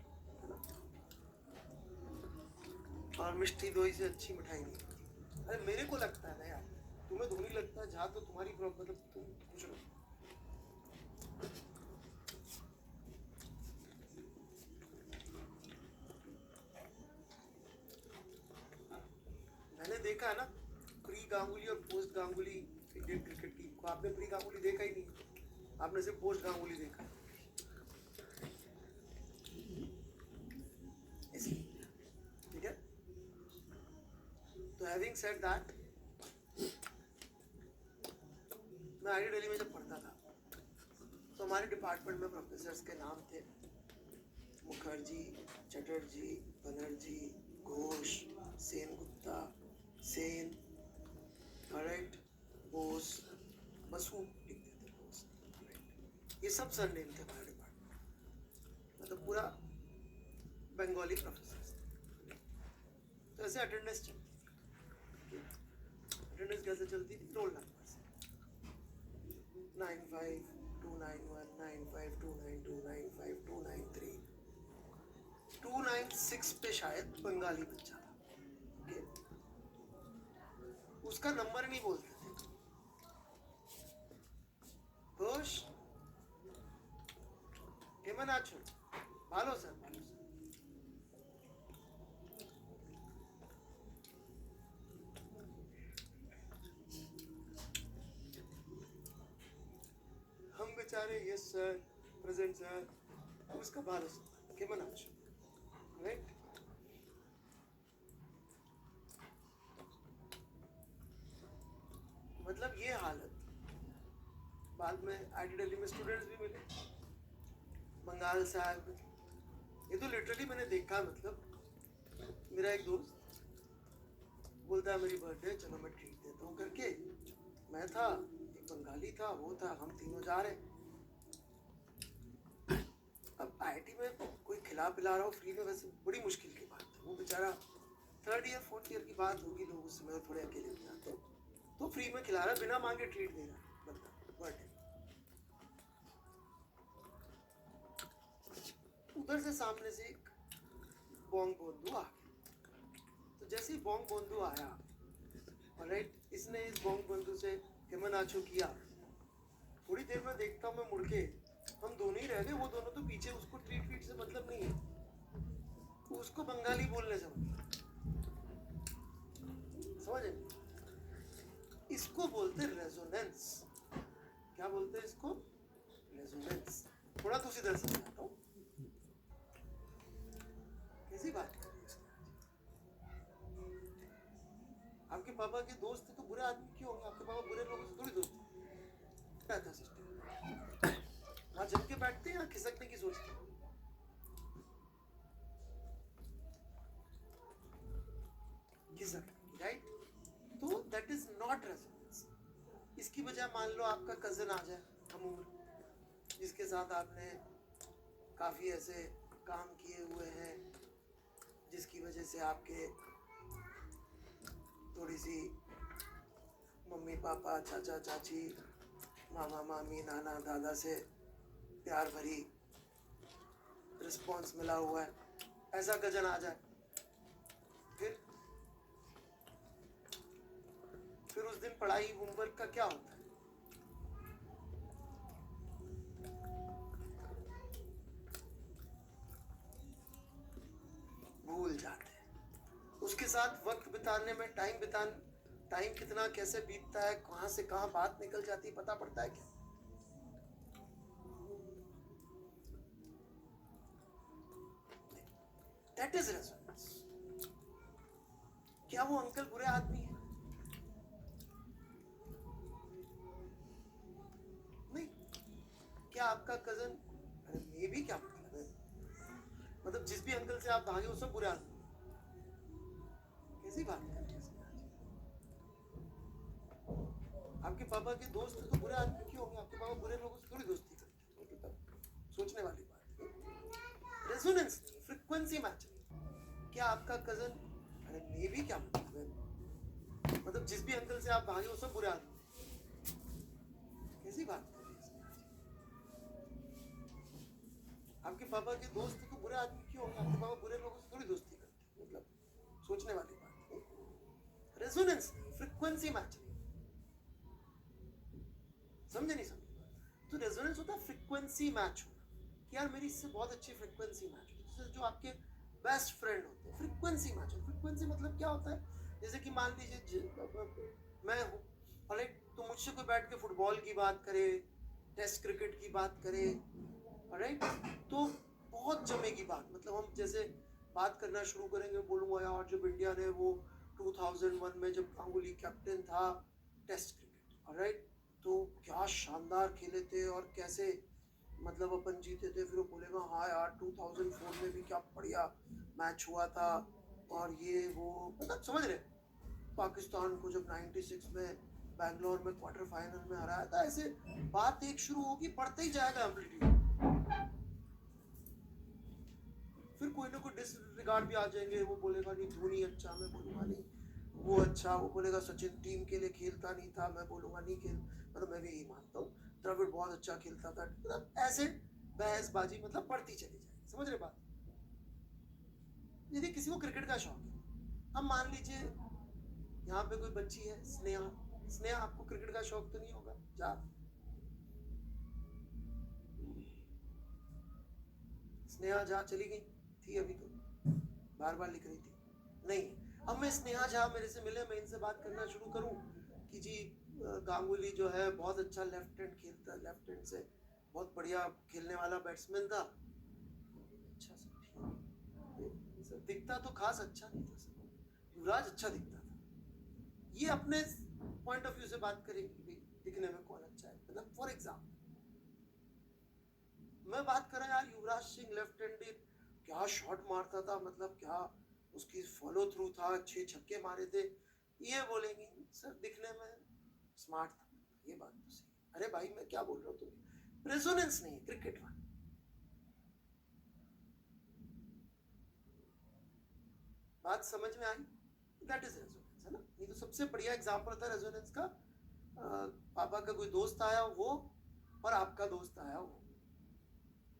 और मिष्टी दोई से अच्छी मिठाई नहीं होती. अरे मेरे को लगता है ना यार, तुम्हें धोनी लगता है जहाँ, तो तुम्हारी प्रॉब्लम, मतलब तुम कुछ रहो. मैंने देखा है ना प्री गांगुली और post Ganguly Indian cricket team को. आपने प्री गांगुली देखा ही नहीं, आपने सिर्फ पोस्ट गांगुली देखा. ठीक है. तो हैविंग सेड दैट, मैं आई दिल्ली में जब पढ़ता था तो हमारे डिपार्टमेंट में प्रोफेसर्स के नाम थे मुखर्जी, चटर्जी, बनर्जी, घोष, सेनगुप्ता, सेन, करेक्ट, बोस, बसु लिखते थे बोस. ये सब सर नेम थे हमारे डिपार्टमेंट. मतलब पूरा बंगाली प्रोफेसर्स थे. तो ऐसे अटेंडेंस चलती. अटेंडेंस कैसे चलती थी? रोल नंबर से. 95291, 9529295, 296 पे शायद बंगाली बच्चा था. ओके, उसका नंबर नहीं बोलते थे. घोष, हेमनाचु, भालो सर, भालो सर. हम बेचारे यस सर, प्रेजेंट सर, उसका भालो सर, हेमनाचु. राइट. मतलब ये हालत. बाद में आईटी दिल्ली में स्टूडेंट्स भी मिले, बंगाल से आए हुए. ये तो लिटरली मैंने देखा. मतलब मेरा एक दोस्त बोलता है मेरी बर्थडे, चलो मैं ट्रीट देता हूँ करके. मैं था, एक बंगाली था, वो था, हम तीनों जा रहे. अब आईटी में कोई खिला पिला रहा हो फ्री में, वैसे बड़ी मुश्किल की बात है. वो बेचारा 3rd ईयर 4th ईयर की बात होगी, लोग उस समय थोड़े अकेले थे, तो फ्री में खिला रहा, बिना मांगे ट्रीट दे रहा बंदा बर्थडे. उधर से सामने से एक बोंग बोंदू आ गया. तो जैसे ही बोंग बोंदू आया, ऑलराइट, इसने इस बोंग बोंदू से हेमनाचो किया. थोड़ी देर में देखता हूँ मैं मुड़ के, हम दोनों ही रह गए. वो दोनों तो पीछे, उसको ट्रीट से मतलब नहीं है, उसको बंगाली बोलने से मतलब. समझे? इसको बोलते रेजोनेंस. क्या बोलते हैं इसको? रेजोनेंस. थोड़ा तो उसी तरह से समझाता हूँ. कैसी बात कर रही है? आपके पापा के दोस्त थे तो बुरे आदमी क्यों होंगे? आपके पापा बुरे लोगों से थोड़ी दोस्त थे. क्या था सिस्टम? वहाँ जम के बैठते हैं या खिसकने की सोचते हैं? खिसक, राइट? तो दैट इज नॉट रेजोनेंस. इसकी इसकी बजाय मान लो आपका कज़न आ जाए अमूल, जिसके साथ आपने काफ़ी ऐसे काम किए हुए हैं जिसकी वजह से आपके थोड़ी सी मम्मी पापा चाचा चाची मामा मामी नाना दादा से प्यार भरी रिस्पॉन्स मिला हुआ है, ऐसा कजन आ जाए, फिर उस दिन पढ़ाई होमवर्क का क्या होता है? भूल जाते हैं। उसके साथ वक्त बिताने में टाइम कितना कैसे बीतता है, कहां से कहां बात निकल जाती है, पता पड़ता है क्या? That is resonance. क्या वो अंकल बुरे आदमी है? नहीं। क्या आपका कजन, अरे मे भी क्या मतलब है, मतलब जिस भी अंकल से आप भागे वो सब बुरे आदमी? कैसी बात कर रहे हैं? आपके पापा के दोस्त तो बुरे आदमी क्यों होंगे? आपके पापा बुरे लोगों से थोड़ी दोस्ती करते हैं, सोचने वाली बात है। Resonance, frequency match. क्या आपका कजन, अरे मे भी क्या मतलब है, मतलब जिस भी अंकल से आप भागे वो सब बुरे आदमी? कैसी बात कर रहे हैं? आपके पापा के दोस्त तो बुरे आदमी क्यों होंगे? आपके पापा बुरे लोगों से थोड़ी दोस्ती करते हैं, मतलब सोचने वाली बात है। Resonance, frequency match. समझे नहीं समझे? तो रेजोनेंस होता है फ्रीक्वेंसी मैच होना, कि यार मेरी इससे बहुत अच्छी फ्रीक्वेंसी मैच होती है। जो आपके बेस्ट फ्रेंड होते हैं, फ्रीक्वेंसी मैच। फ्रीक्वेंसी मतलब क्या होता है? जैसे कि मान लीजिए मैं हूँ और तो मुझसे कोई बैठ के फुटबॉल की बात करे, टेस्ट क्रिकेट की बात करे, राइट, तो बहुत जमेगी बात। मतलब हम जैसे बात करना शुरू करेंगे, बोलूँगा यार जब इंडिया ने वो 2001 में जब गांगुली कैप्टन था टेस्ट क्रिकेट, राइट, तो क्या शानदार खेले थे और कैसे मतलब अपन जीते थे। फिर वो बोलेगा हाँ यार 2004 में भी क्या बढ़िया मैच हुआ था, और ये वो, मतलब समझ रहे, पाकिस्तान को जब 96 में बैंगलोर में क्वार्टर फाइनल में हराया था। ऐसे बात एक शुरू होगी, बढ़ते ही जाएगा एम्पलीट्यूड। फिर कोई ना कोई डिसरिगार्ड भी आ जाएंगे, वो बोलेगा नहीं धोनी अच्छा, मैं बोलूँगा नहीं वो अच्छा, वो बोलेगा सचिन टीम के लिए खेलता नहीं था, मैं बोलूँगा नहीं खेल, मतलब मैं भी यही मानता हूँ, द्रविड़ बहुत अच्छा खेलता था, मतलब ऐसे बहसबाजी मतलब बढ़ती चली जाएगी। समझ रहे बात? यदि किसी को क्रिकेट का शौक है, अब मान लीजिए यहाँ पे कोई बच्ची है स्नेहा, स्नेहा आपको क्रिकेट का शौक तो नहीं होगा? जा स्नेहा झा चली गई थी, अभी तो बार बार लिख रही थी, नहीं। अब मैं स्नेहा झा मेरे से मिले, मैं इनसे बात करना शुरू करूं कि जी गांगुली जो है बहुत अच्छा लेफ्ट हैंड खेलता, लेफ्ट हैंड से बहुत बढ़िया खेलने वाला बैट्समैन था, अच्छा सर दिखता तो खास अच्छा नहीं था सर, युवराज अच्छा दिखता था। ये अपने पॉइंट ऑफ व्यू से बात करेंगे कि दिखने में कौन अच्छा है। मतलब फॉर एग्जाम्पल मैं बात कर रहा यार युवराज सिंह लेफ्ट हैंडेड, क्या शॉट मारता था, मतलब क्या उसकी फॉलो थ्रू था, 6 छक्के मारे थे। ये बोलेंगे सर दिखने में स्मार्ट था, ये बात तो सही। अरे भाई मैं क्या बोल रहा हूँ, तुम्हें रेजोनेंस नहीं है क्रिकेट में। बात समझ में आई? दैट इज रेजोनेंस, है ना? ये तो सबसे बढ़िया एग्जांपल था रेजोनेंस का। पापा का कोई दोस्त आया वो और आपका दोस्त आया वो,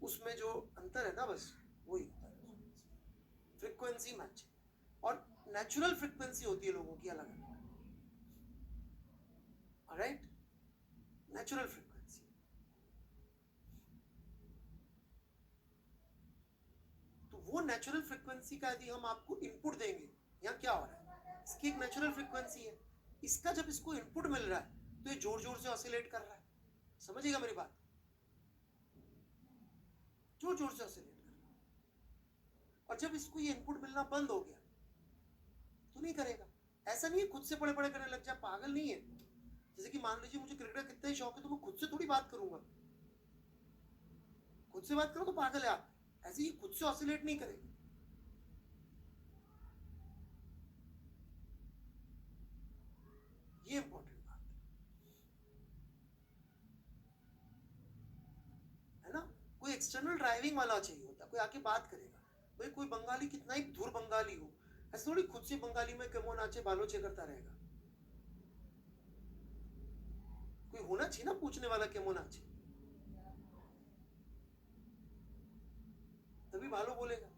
उसमें जो अंतर है ना बस वही होता है फ्रीक्वेंसी मैच। और नेचुरल फ्रीक्वेंसी होती है लोगों की अलग अलग, राइट, नेचुरल फ्रीक्वेंसी। तो वो नेचुरल फ्रीक्वेंसी का यदि हम आपको इनपुट देंगे, यहाँ क्या हो रहा है, इसकी एक नेचुरल फ्रीक्वेंसी है, इसका जब इसको इनपुट मिल रहा है तो ये जोर जोर से ऑसिलेट कर रहा है। समझिएगा मेरी बात, जोर जोर से ऑसिलेट कर रहा है। और जब इसको ये इनपुट मिलना बंद हो गया तो नहीं करेगा। ऐसा नहीं है खुद से बड़े बड़े करने लग जाए, पागल नहीं है। जैसे कि मान लीजिए मुझे क्रिकेट का कितना ही शौक है तो मैं खुद से थोड़ी बात करूंगा, खुद से बात करो तो पागल है आप, ऐसे ही खुद से ऑसिलेट नहीं करेगा। ये इंपॉर्टेंट बात है। एक्सटर्नल ड्राइविंग वाला चाहिए होता है, कोई आके बात करेगा। भाई कोई बंगाली कितना ही धुर बंगाली हो, ऐसे थोड़ी खुद से बंगाली में केमन आचे बालोचे करता रहेगा। कोई होना चाहिए ना पूछने वाला केमन आचे, तभी भालो बोलेगा।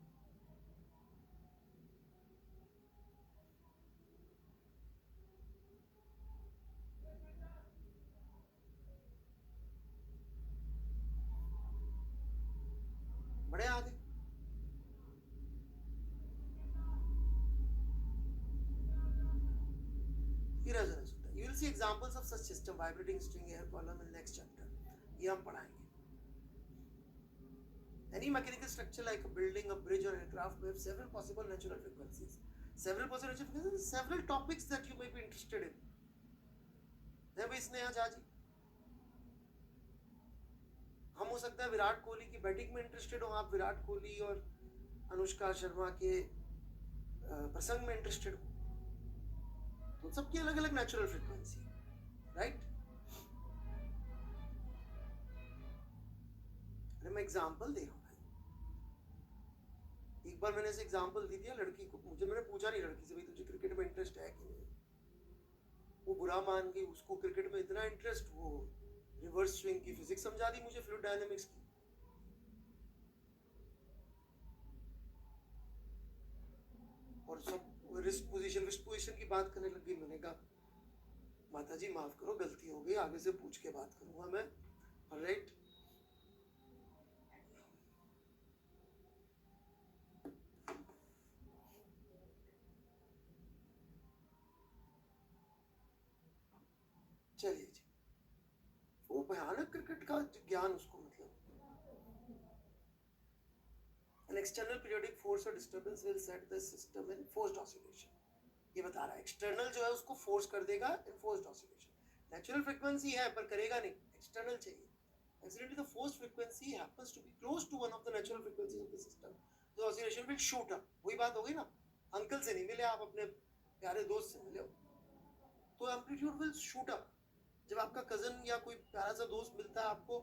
बड़े आगे resonance होता है। You will see examples of such system, vibrating string air column in next chapter, ये हम पढ़ाएंगे। Any mechanical structure like a building, a bridge or aircraft may have several possible natural frequencies. Several possible natural frequencies, several topics that you may be interested in. है भाई स्नेहा झा जी, हम हो सकता है विराट कोहली की बैटिंग में इंटरेस्टेड हो, आप विराट कोहली और अनुष्का शर्मा के प्रसंग में इंटरेस्टेड हो, तो सबकी अलग अलग नेचुरल फ्रीक्वेंसी, राइट। मैं एग्जांपल दे रहा हूँ भाई, एक बार मैंने ऐसे एग्जांपल दी थी लड़की को, मुझे मैंने पूछा नहीं लड़की से भाई तुझे क्रिकेट में इंटरेस्ट है कि नहीं, वो बुरा मान गई, उसको क्रिकेट में इतना इंटरेस्ट, वो रिवर्स स्विंग की फिजिक्स समझा दी मुझे, फ्लूइड डायनामिक्स की। और सब रिस्ट पोजीशन की बात करने लगी। मैंने कहा माता जी माफ करो, गलती हो गई, आगे से पूछ के बात करूंगा मैं, ऑलराइट। चलिए जी, वो भयानक क्रिकेट का ज्ञान उसको, मतलब an external periodic force or disturbance will set the system in forced oscillation, ये बता रहा है एक्सटर्नल जो है उसको फोर्स कर देगा इन फोर्स्ड ऑसिलेशन। नेचुरल फ्रीक्वेंसी है पर करेगा नहीं, एक्सटर्नल चाहिए। Accidentally the forced frequency happens to be close to one of the natural frequencies of the system, the oscillation will shoot up। वही बात हो गई ना, अंकल से नहीं मिले आप, अपने प्यारे दोस्त से मिले हो, तो एम्पलीट्यूड विल शूट अप। जब आपका कजन या कोई प्यारा सा दोस्त मिलता है आपको,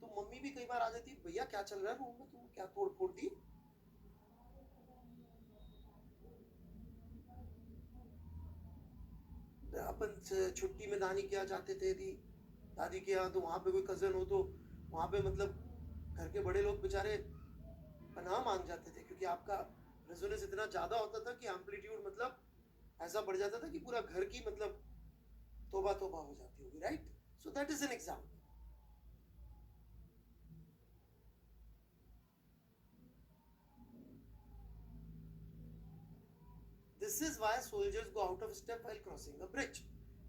तो मम्मी भी कई बार आ जाती है, भैया क्या चल रहा है रूम में, तुम क्या तोड़ फोड़ दी। अपन छुट्टी में नानी के यहाँ जाते थे, दादी के यहाँ, तो वहाँ पे कोई कजन हो तो वहाँ पे मतलब घर के बड़े लोग बेचारे पनाह मांग जाते थे, क्योंकि आपका रेजोनेंस इतना ज्यादा होता था कि एम्पलीट्यूड मतलब ऐसा बढ़ जाता था कि पूरा घर की मतलब तोबा तोबा हो जाती होगी, right. So that is an example. This is why soldiers go out of step while crossing a bridge.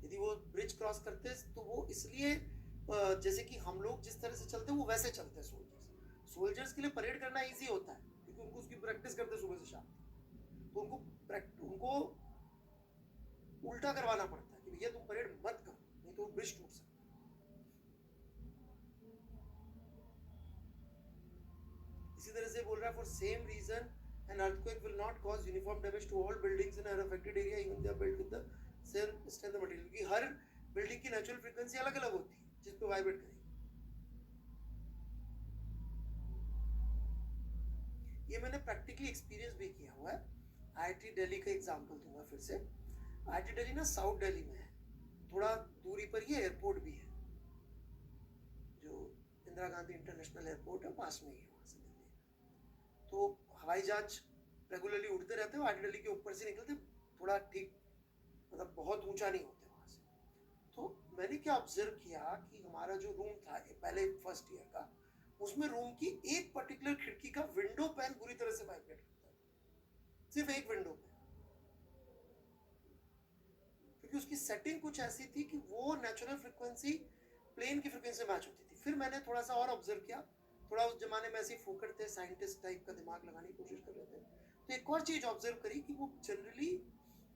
यदि वो ब्रिज क्रॉस करते हैं तो वो इसलिए, जैसे कि हम लोग जिस तरह से चलते हैं वो वैसे चलते हैं सोल्जर्स। सोल्जर्स के लिए परेड करना इजी होता है क्योंकि उनको उसकी प्रैक्टिस करते हैं सुबह से शाम, तो उनको उल्टा करवाना पड़ता है कि भैया तुम परेड मत करो, नहीं तो ब्रिज टूट सकता है। इसी तरह से बोल रहा है, for same reason an earthquake will not cause uniform damage to all buildings in an affected area even they are built with the same strength material, क्योंकि हर बिल्डिंग की नेचुरल फ्रीक्वेंसी अलग अलग होती है जिस पे वाइब्रेट करेगी। ये मैंने प्रैक्टिकली एक्सपीरियंस भी किया हुआ है। आईआईटी दिल्ली का एग्जांपल दूंगा फिर से। आईआईटी दिल्ली ना साउथ दिल्ली में है, थोड़ा दूरी पर ही एयरपोर्ट भी है, जो इंदिरा गांधी इंटरनेशनल एयरपोर्ट है, पास में ही है वहां से दिल्ली। तो हवाई जहाज रेगुलरली उड़ते रहते हैं, आईआईटी दिल्ली के ऊपर से निकलते, थोड़ा ठीक मतलब बहुत ऊंचा नहीं होते वहां से। तो मैंने क्या ऑब्जर्व किया कि हमारा जो रूम था पहले फर्स्ट ईयर का, उसमें रूम की एक पर्टिकुलर खिड़की का विंडो पैन पूरी तरह से वाइब्रेट करता है, सिर्फ एक विंडो पैन, क्योंकि उसकी सेटिंग कुछ ऐसी थी कि वो नेचुरल फ्रीक्वेंसी प्लेन की फ्रीक्वेंसी से मैच होती थी। फिर मैंने थोड़ा सा और ऑब्जर्व किया, थोड़ा उस जमाने में ऐसे फोकट थे, साइंटिस्ट टाइप का दिमाग लगाने की कोशिश कर रहे थे, तो एक और चीज ऑब्जर्व करी कि वो जनरली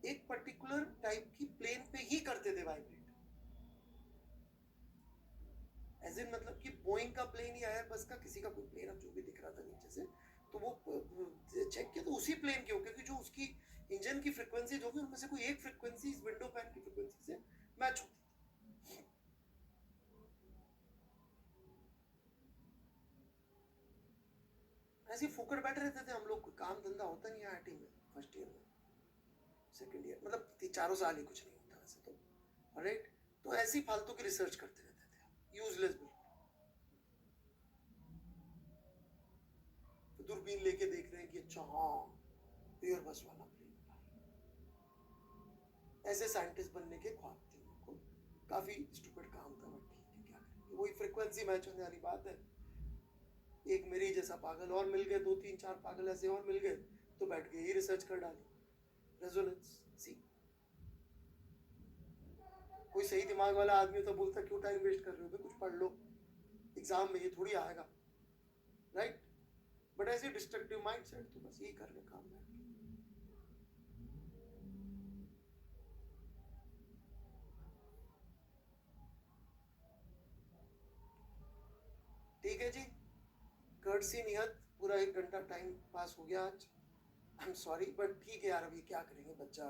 एक पर्टिकुलर टाइप की प्लेन पे ही करते थे वाइब्रेट। एज इन मतलब कि बोइंग का प्लेन या एयरबस का किसी का कोई प्लेन अब जो भी दिख रहा था नीचे से, तो वो चेक किया तो उसी प्लेन के हो, क्योंकि जो उसकी इंजन की फ्रीक्वेंसी जो भी उनमें से कोई एक फ्रीक्वेंसी इस विंडो पैन की फ्रीक्वेंसी से मैच होती थी। फुकड़ बैठे रहते थे हम लोग, कोई काम धंधा होता नहीं आईआईटी में फर्स्ट ईयर में, सेकंड ईयर, मतलब 4 साल ही कुछ नहीं होता वैसे तो, राइट। तो ऐसी फालतू की रिसर्च करते रहते थे, यूजलेस बिल्कुल। तो दूरबीन लेके देख रहे हैं कि अच्छा हाँ एयरबस वाला प्लेन, ऐसे साइंटिस्ट बनने के ख्वाब थे उनको। काफी स्टूपिड काम था, बट ठीक है, क्या करेंगे, वही फ्रीक्वेंसी मैच होने वाली बात है। एक मेरी जैसा पागल और मिल गए, 2 3 4 पागल ऐसे और मिल गए, तो बैठ के ही रिसर्च कर डाली, रेजोनेंस। सी कोई सही दिमाग वाला आदमी तो बोलता क्यों टाइम वेस्ट कर रहे हो, कुछ पढ़ लो, एग्जाम में ये थोड़ी आएगा, राइट। बट ऐसी डिस्ट्रक्टिव माइंडसेट, तो बस यही करने काम है। ठीक है जी, कर्टसी नियत पूरा 1 घंटा टाइम पास हो गया आज। आई एम सॉरी, बट ठीक है यार, अभी क्या करेंगे, बच्चा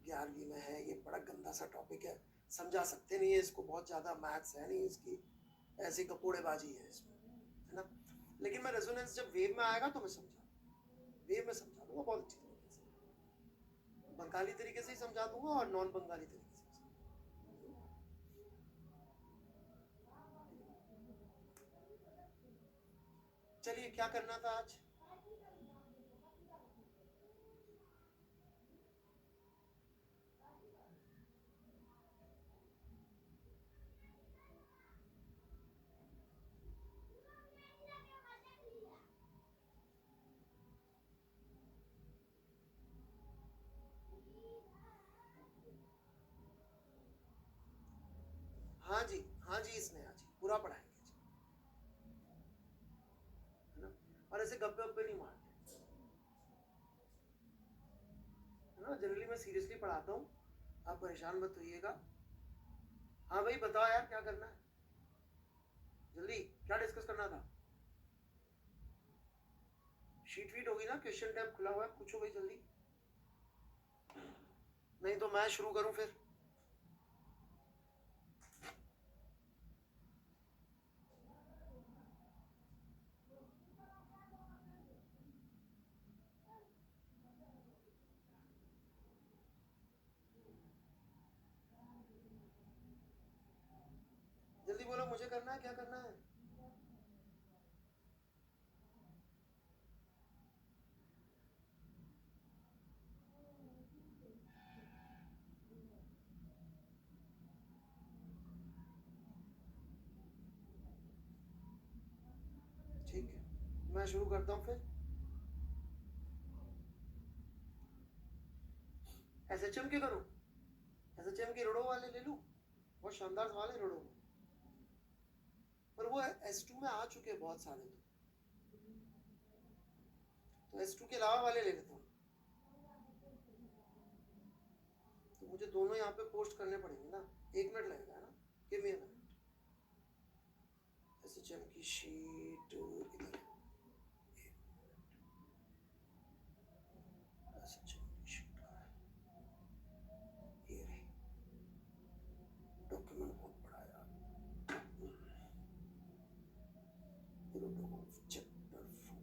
11वीं में है, ये बड़ा गंदा सा टॉपिक है, समझा सकते नहीं है इसको, बहुत ज़्यादा मैथ्स है नहीं इसकी, ऐसी कपोड़ेबाजी है इसमें, है ना। लेकिन मैं रेजोनेंस जब वेव में आएगा तो मैं वेव में समझा दूंगा बहुत अच्छी तरीके से, बंगाली तरीके से ही समझा दूंगा और नॉन बंगाली तरीके से। चलिए, क्या करना था आज? हाँ जी, हाँ जी, इसमें आज पूरा पढ़ाएंगे जी, है ना। और ऐसे गप्पे वप्पे नहीं मारते, है ना। जनरली मैं सीरियसली पढ़ाता हूँ, आप परेशान मत होइएगा। हाँ भाई बताओ यार, क्या करना है जल्दी, क्या डिस्कस करना था? शीट वीट होगी ना, क्वेश्चन टैब खुला हुआ है, पूछो भाई जल्दी, नहीं तो मैं शुरू करूं फिर। जल्दी बोलो, मुझे करना है, क्या करना है? ठीक है, मैं शुरू करता हूँ फिर। एसएचएम के करूँ? एसएचएम के रोडो वाले ले लूँ, बहुत शानदार सवाल है रोडो, पर वो S2 में आ चुके हैं बहुत सारे, तो S2 के अलावा वाले ले लेता हूँ। तो मुझे दोनों यहाँ पे पोस्ट करने पड़ेंगे ना, 1 मिनट लगेगा ना, give me a minute. SHM की शीट इधर, एसएचएम की शीट ये रही, डॉक्यूमेंट बहुत बड़ा है यार, चैप्टर 4।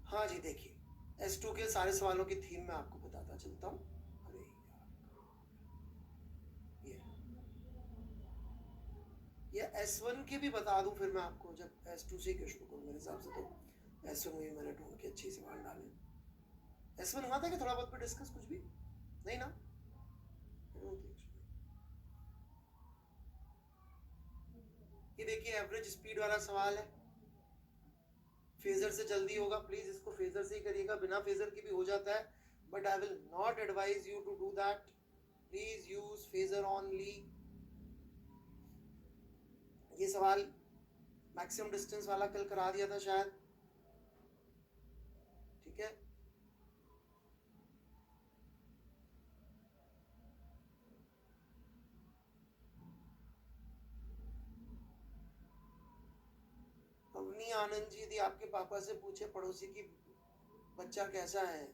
हाँ जी, देखिए S2 के सारे सवालों की थीम मैं आपको बताता चलता हूँ। अरे ये S1 के भी बता दूं फिर मैं आपको, जब S2 से शुरू करूँ। मेरे हिसाब से तो S1 में मैंने ढूंढ के अच्छे सवाल डाले। S1 हुआ था कि थोड़ा बहुत पे डिस्कस, कुछ भी नहीं ना? ये देखिए एवरेज स्पीड वाला सवाल है, फेजर से जल्दी होगा। प्लीज इसको फेजर से ही करिएगा, बिना फेजर की भी हो जाता है, but I will not advise you to do that. Please use phasor only. ये सवाल मैक्सिमम डिस्टेंस वाला कल करा दिया था शायद, ठीक है। अवनी आनंद जी, यदि आपके पापा से पूछे पड़ोसी की बच्चा कैसा है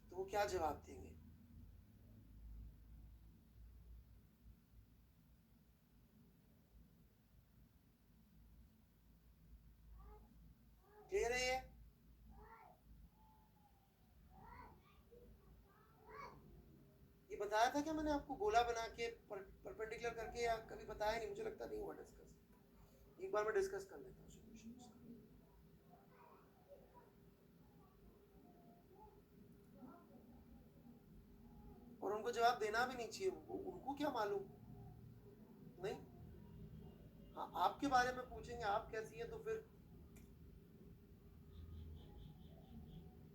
तो वो क्या जवाब देंगे? क्लियर है ये? ये बताया था क्या मैंने आपको, गोला बना के परपेंडिकुलर करके, या कभी बताया नहीं? मुझे लगता नहीं हुआ डिस्कस। एक बार मैं डिस्कस कर लेता हूँ सॉल्यूशन उसका। और उनको जवाब देना भी नहीं चाहिए, उनको क्या मालूम? नहीं, हाँ आपके बारे में पूछेंगे आप कैसी है, तो फिर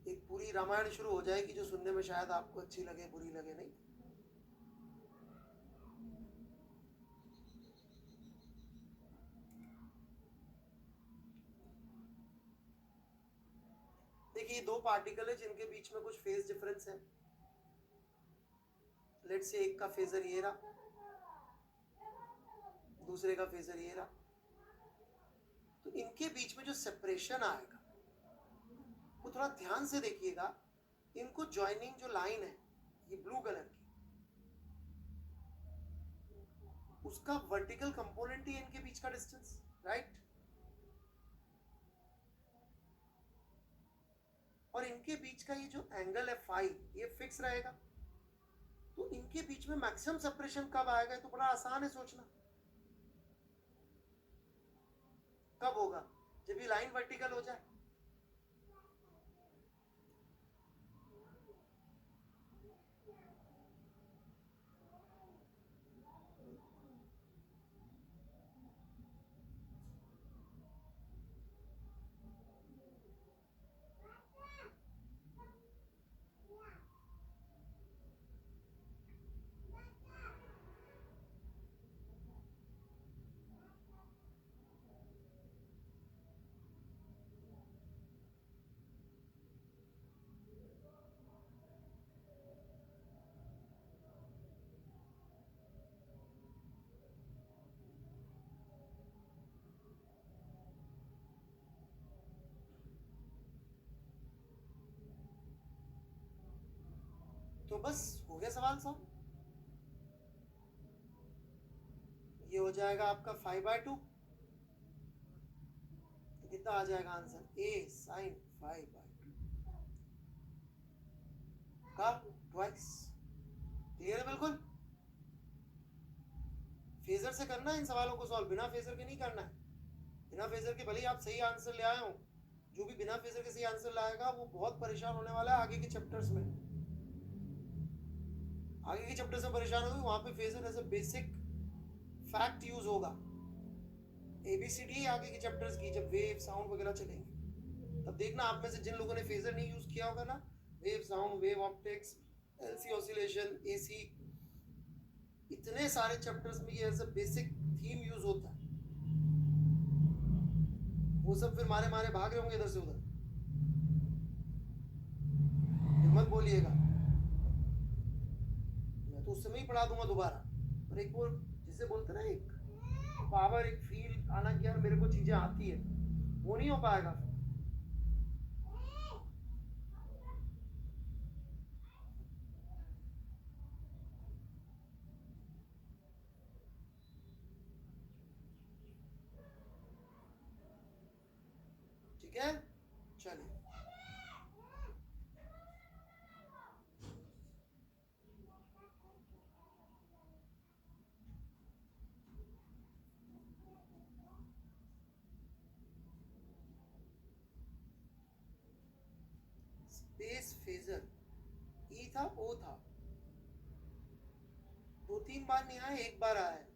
एक पूरी रामायण शुरू हो जाएगी जो सुनने में शायद आपको अच्छी लगे, बुरी लगे। नहीं, देखिए दो पार्टिकल है जिनके बीच में कुछ फेज डिफरेंस है। लेट से एक का फेजर ये रहा, दूसरे का फेजर ये रहा, तो इनके बीच में जो सेपरेशन आएगा वो थोड़ा ध्यान से देखिएगा। इनको ज्वाइनिंग जो लाइन है ये ब्लू कलर की, उसका वर्टिकल कंपोनेंट ही इनके बीच का डिस्टेंस, राइट? और इनके बीच का ये जो एंगल है फाई, ये फिक्स रहेगा। तो इनके बीच में मैक्सिमम सेपरेशन कब आएगा? तो बड़ा आसान है सोचना। कब होगा? जब ये लाइन वर्टिकल हो जाए। तो बस हो गया सवाल सॉल्व। ये हो जाएगा आपका 5/2। तो कितना आ जाएगा आंसर? a sin 5/2 का ट्वाइस। क्लियर है बिल्कुल? फेजर से करना है इन सवालों को सॉल्व, बिना फेजर के नहीं करना है। बिना फेजर के भले ही आप सही आंसर ले आए हो, जो भी बिना फेजर के सही आंसर लाएगा वो बहुत परेशान होने वाला है आगे के चैप्टर्स में। आगे के चैप्टर्स में परेशान होगी, वहां पे phasor as a basic fact use होगा। ABCD आगे के चैप्टर्स की जब वेव साउंड वगैरह चलेंगे तब देखना, आप में से जिन लोगों ने फेजर नहीं यूज किया होगा ना, wave sound, wave optics, LC oscillation, AC, इतने सारे चैप्टर्स में ये as a basic theme use होता है। वो सब फिर मारे मारे भाग रहे होंगे इधर से उधर, मत बोलिएगा, मैं तो उस समय ही पढ़ा दूंगा दोबारा। और एक वो जिसे बोलते ना, एक पावर, एक फील आना कि यार मेरे को चीजें आती है, वो नहीं हो पाएगा। ठीक है, चलिए। था, ओ था, 2-3 बार नहीं आया, एक बार आया है,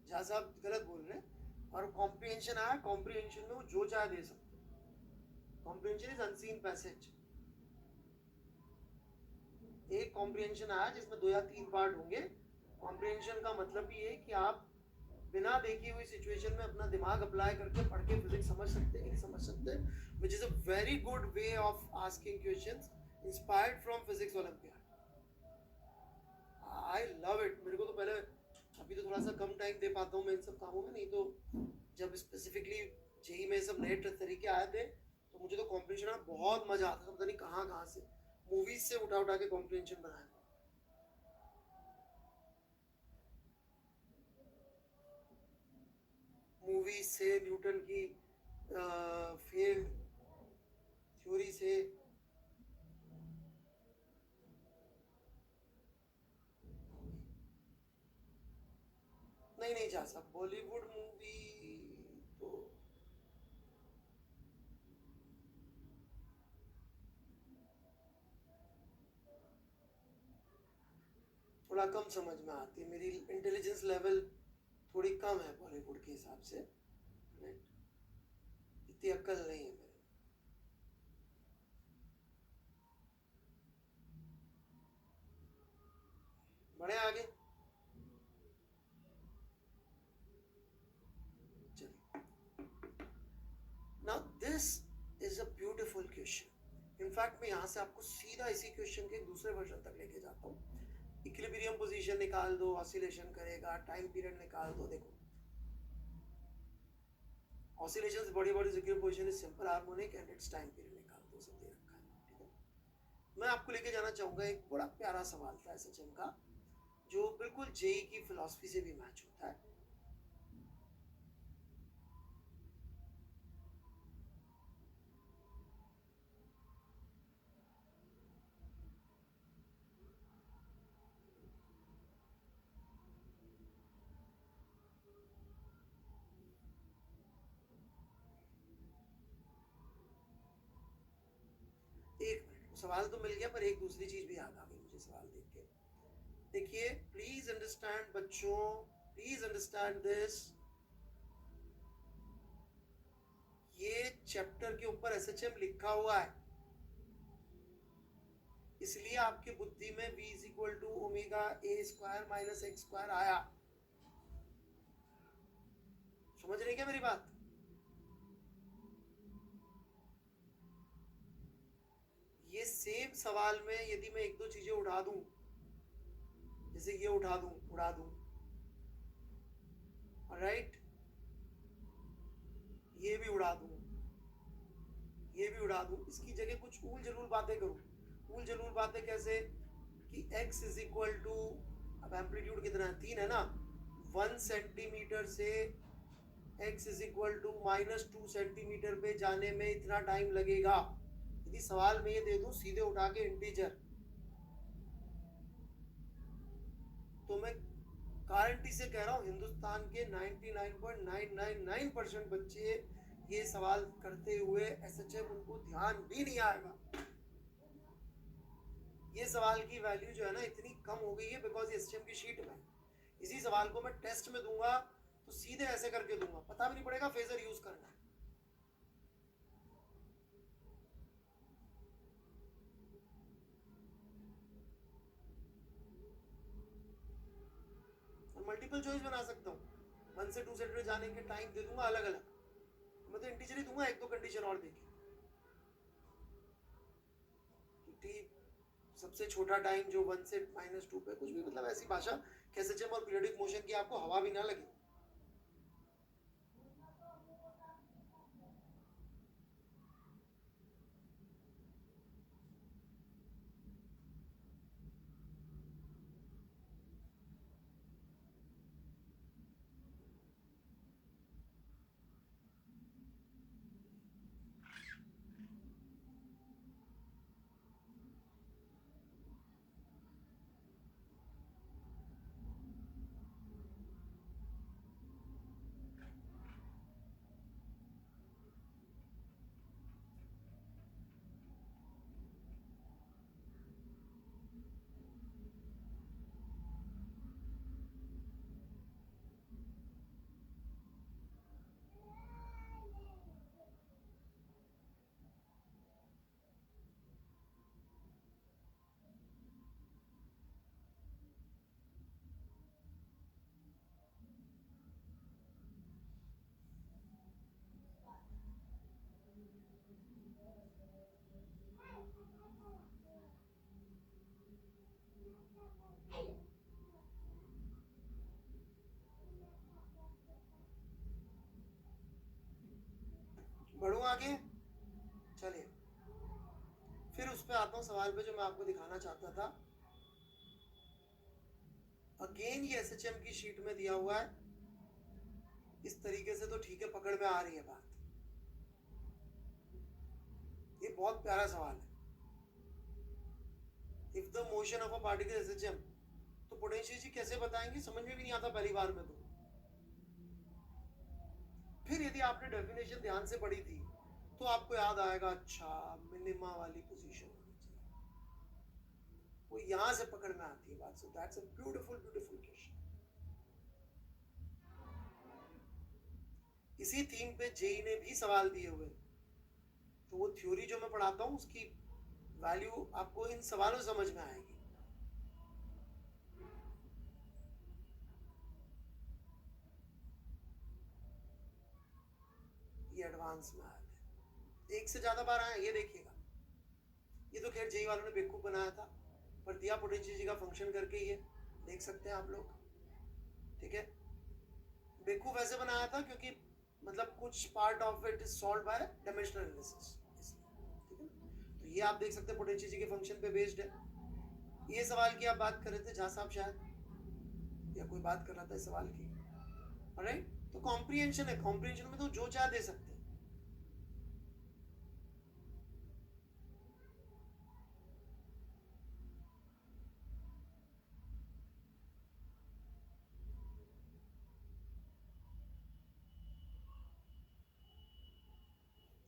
जहाँ साहब गलत बोल रहे हैं। और कॉम्प्रिहेंशन आया, कॉम्प्रिहेंशन में वो जो चाहे दे सकते हैं। Comprehension is unseen passage. एक कॉम्प्रिहेंशन आया जिसमें 2 या 3 पार्ट होंगे। कॉम्प्रिहेंशन का मतलब ये है कि आप बिना देखी हुई सिचुएशन में अपना दिमाग अप्लाई करके पढ़ के फिजिक्स समझ सकते हैं, नहीं समझ सकते, which is a very good way of asking questions inspired from physics olympiad. I love it. मेरे को तो पहले, अभी तो थोड़ा सा कम टाइम दे पाता हूँ मैं इन सब कामों में, नहीं तो जब स्पेसिफिकली जेई में सब नए तरीके आए थे तो मुझे तो कॉम्प्रिहेंशन में बहुत मजा आता था। पता नहीं कहाँ कहाँ से मूवीज से उठा उठा के कॉम्प्रिहेंशन बनाया। मूवीज से, न्यूटन की फील्ड थ्योरी से। नहीं नहीं जा सकता बॉलीवुड मूवी तो थोड़ा कम समझ में आती है। मेरी इंटेलिजेंस लेवल थोड़ी कम है बॉलीवुड के हिसाब से, इतनी अक्ल नहीं है मेरे। बढ़े आगे, चलिए। Now this is a beautiful question. In fact मैं यहाँ से आपको सीधा इसी क्वेश्चन के दूसरे वर्जन तक लेके जाता हूँ। इक्विलिब्रियम पोजीशन निकाल दो, ऑसिलेशन करेगा, टाइम पीरियड निकाल दो। देखो oscillations body body equilibrium position is simple harmonic and it's time period निकाल दो, सब दे रखा है, ठीक है। मैं आपको लेके जाना चाहूंगा, एक बड़ा प्यारा सवाल था एसएचएम का, जो बिल्कुल जेई की फिलॉसफी से भी मैच होता है। एक मिनट, सवाल तो मिल गया पर एक दूसरी चीज भी याद आ गई मुझे सवाल देख के। देखिए प्लीज अंडरस्टैंड बच्चों, प्लीज अंडरस्टैंड दिस। ये चैप्टर के ऊपर एसएचएम लिखा हुआ है, इसलिए आपकी बुद्धि में v is equal to omega A square minus x square आया। समझ रहे क्या मेरी बात? ये सेम सवाल में यदि मैं एक दो चीजें उठा दूं, जैसे ये उठा दूं, उड़ा दूं, राइट, ये भी उड़ा दूं, ये भी उड़ा दूं, इसकी जगह कुछ ऊल जलूल बातें करूं। ऊल जलूल बातें कैसे कि x इज इक्वल टू, अब एम्पलीट्यूड कितना है, 3 है ना, 1 सेंटीमीटर से x is equal to -2 centimetre पे जाने में इतना टाइम लगेगा। यदि सवाल में ये दे दूं सीधे उठा के इंटीजर, तो मैं गारंटी से कह रहा हूं हिंदुस्तान के 99.999% बच्चे ये सवाल करते हुए एसएचएम उनको ध्यान भी नहीं आएगा। ये सवाल की वैल्यू जो है ना इतनी कम हो गई है बिकॉज एसएचएम की शीट में इसी सवाल को मैं टेस्ट में दूंगा तो सीधे ऐसे करके दूंगा, पता भी नहीं पड़ेगा फेजर यूज करना है। मल्टीपल चॉइस बना सकता हूँ, 1 से 2 सेट जाने के टाइम दे दूंगा अलग अलग, मैं तो इंटीजर ही दूंगा, एक दो कंडीशन और देके। सबसे छोटा टाइम जो 1 से -2 पे, कुछ भी मतलब ऐसी भाषा कैसे एसएचएम और पीरियोडिक मोशन की आपको हवा भी ना लगे। आगे? चलिए फिर उस पे आता हूँ सवाल पे जो मैं आपको दिखाना चाहता था। अगेन ये एसएचएम की शीट में दिया हुआ है इस तरीके से, तो ठीक है, पकड़ में आ रही है बात। ये बहुत प्यारा सवाल है। If the motion of a particle SHM, तो पोटेंशियल कैसे बताएंगे, समझ में भी नहीं आता पहली बार में। तो फिर यदि आपने डेफिनेशन ध्यान से पढ़ी थी तो आपको याद आएगा, अच्छा मिनिमा वाली पोजीशन होनी चाहिए, वो यहां से पकड़ में आती है बात। So that's a beautiful beautiful question. इसी थीम पे जेई ने भी सवाल दिए हुए, तो वो थ्योरी जो मैं पढ़ाता हूँ उसकी वैल्यू आपको इन सवालों समझ में आएगी। ये एडवांस में आया है, एक से ज्यादा बार आया, ये देखिएगा। ये तो खैर जेई वालों ने बेवकूफ बनाया था, पर दिया पोटेंशियल जी का फंक्शन करके ही है, देख सकते हैं आप लोग। ठीक है, बेवकूफ ऐसे बनाया था क्योंकि मतलब कुछ part of it is solve by dimensional analysis. ठीक है, तो ये आप देख सकते हैं पोटेंशियल जी के फंक्शन पे बेस्ड है। ये सवाल की आप बात कर रहे थे झा साहब शायद, या कोई बात कर रहा था इस सवाल की। ऑलराइट, तो कॉम्प्रिहेंशन है, कॉम्प्रिहेंशन में तो जो चाह दे सकते हैं।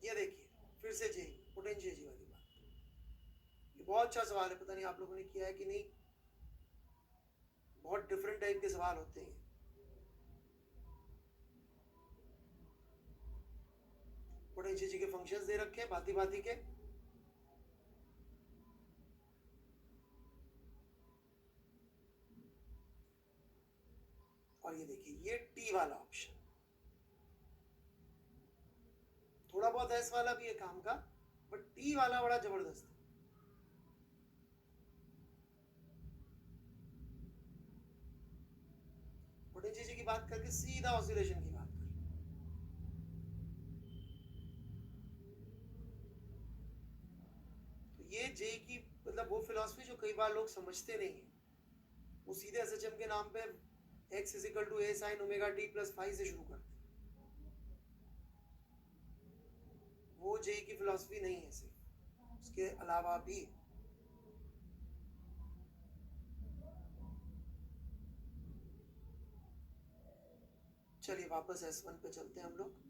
ये देखिए फिर से जी पोटेंशियल जी वाली बात, ये बहुत अच्छा सवाल है, पता नहीं आप लोगों ने किया है कि नहीं। बहुत डिफरेंट टाइप के सवाल होते हैं। पोटेंशियल जी के फंक्शंस दे रखे हैं भांति भांति के, और ये देखिए ये टी वाला ऑप्शन, थोड़ा बहुत एस वाला भी है काम का, बट टी वाला बड़ा जबरदस्त है। पोटेंशियल जी की बात करके सीधा ऑसिलेशन की बात कर, तो ये जे की मतलब वो फिलॉसफी जो कई बार लोग समझते नहीं है, वो सीधे एसएचएम के नाम पे x is equal to a sin omega t plus phi से शुरू करते हैं। वो जे की फिलॉसफी नहीं है, सिर्फ उसके अलावा भी। चलिए वापस S1 पे चलते हैं हम लोग।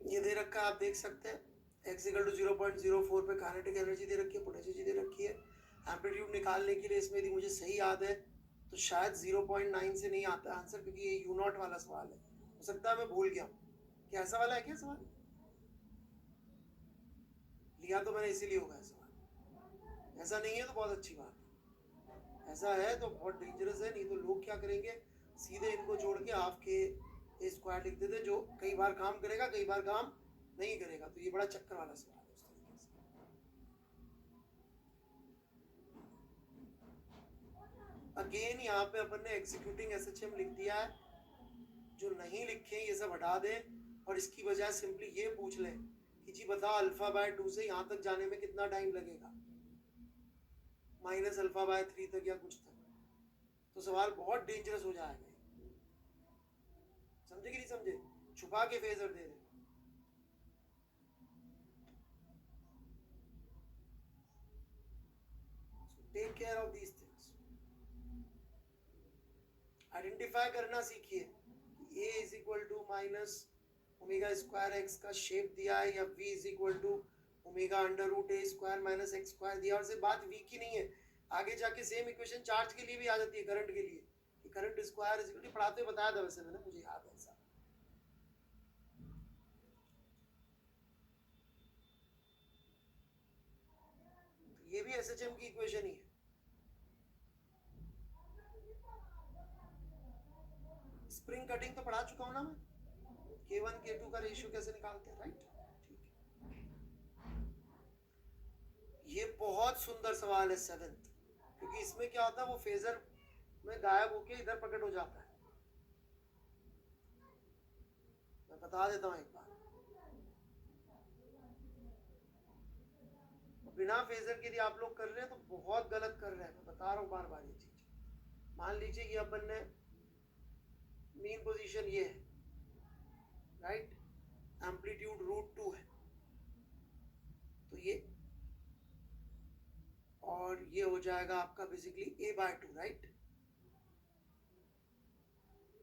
ये दे रखा है, आप देख सकते हैं x इक्वल टू 0.04 पे काइनेटिक एनर्जी दे रखी है, पोटेंशियल जी दे रखी है। एम्पलीट्यूड निकालने के लिए इसमें यदि मुझे सही याद है तो शायद 0.9 से नहीं आता आंसर, क्योंकि ये यू नॉट वाला सवाल है, हो सकता है मैं भूल गया हूँ। क्या ऐसा वाला है क्या सवाल? लिया तो मैंने इसीलिए होगा सवाल, ऐसा नहीं है तो बहुत अच्छी बात है, ऐसा है तो बहुत डेंजरस है, नहीं तो लोग क्या करेंगे, सीधे इनको जोड़ के हाफ के ए स्क्वायर लिख देते, जो कई बार काम करेगा कई बार काम नहीं करेगा। तो ये बड़ा चक्कर वाला सवाल है उस तरीके से। अगेन यहाँ पे अपन ने एग्जीक्यूटिंग एसएचएम लिख दिया है, जो नहीं लिखे ये सब हटा दें, और इसकी बजाय सिंपली ये पूछ लें कि जी बताओ अल्फा बाय 2 से यहाँ तक जाने में कितना टाइम लगेगा, माइनस अल्फा बाय 3 तक या कुछ तक, तो सवाल बहुत डेंजरस हो जाएगा। समझे कि नहीं समझे? छुपा के फेजर दे रहे। Take care of these things, identify करना सीखिए। a is equal to minus omega square x का शेप दिया है, या v is equal to omega under root A square minus x square दिया, और से बात वीक ही नहीं है, आगे जाके सेम इक्वेशन चार्ज के लिए भी आ जाती है, करंट के लिए, कि current square is equal to, पढ़ाते हुए बताया था वैसे मैंने, मुझे याद है ऐसा। ये भी एसएचएम की इक्वेशन ही है। स्प्रिंग कटिंग तो पढ़ा चुका हूं ना मैं, K1 K2 का रेशियो कैसे निकालते हैं, राइट? ठीक है, ये बहुत सुंदर सवाल है 7th, क्योंकि इसमें क्या होता है, वो फेजर में गायब होके इधर प्रकट हो जाता है। मैं बता देता हूं एक बार, बिना फेजर के यदि आप लोग कर रहे हैं तो बहुत गलत कर रहे हैं, मैं बता रहा हूं बार बार ये चीज। मान लीजिए ये अपन ने मीन पोजीशन ये है, राइट, एम्पलीट्यूड √2 है, तो ये, और ये हो जाएगा आपका बेसिकली a/2, राइट,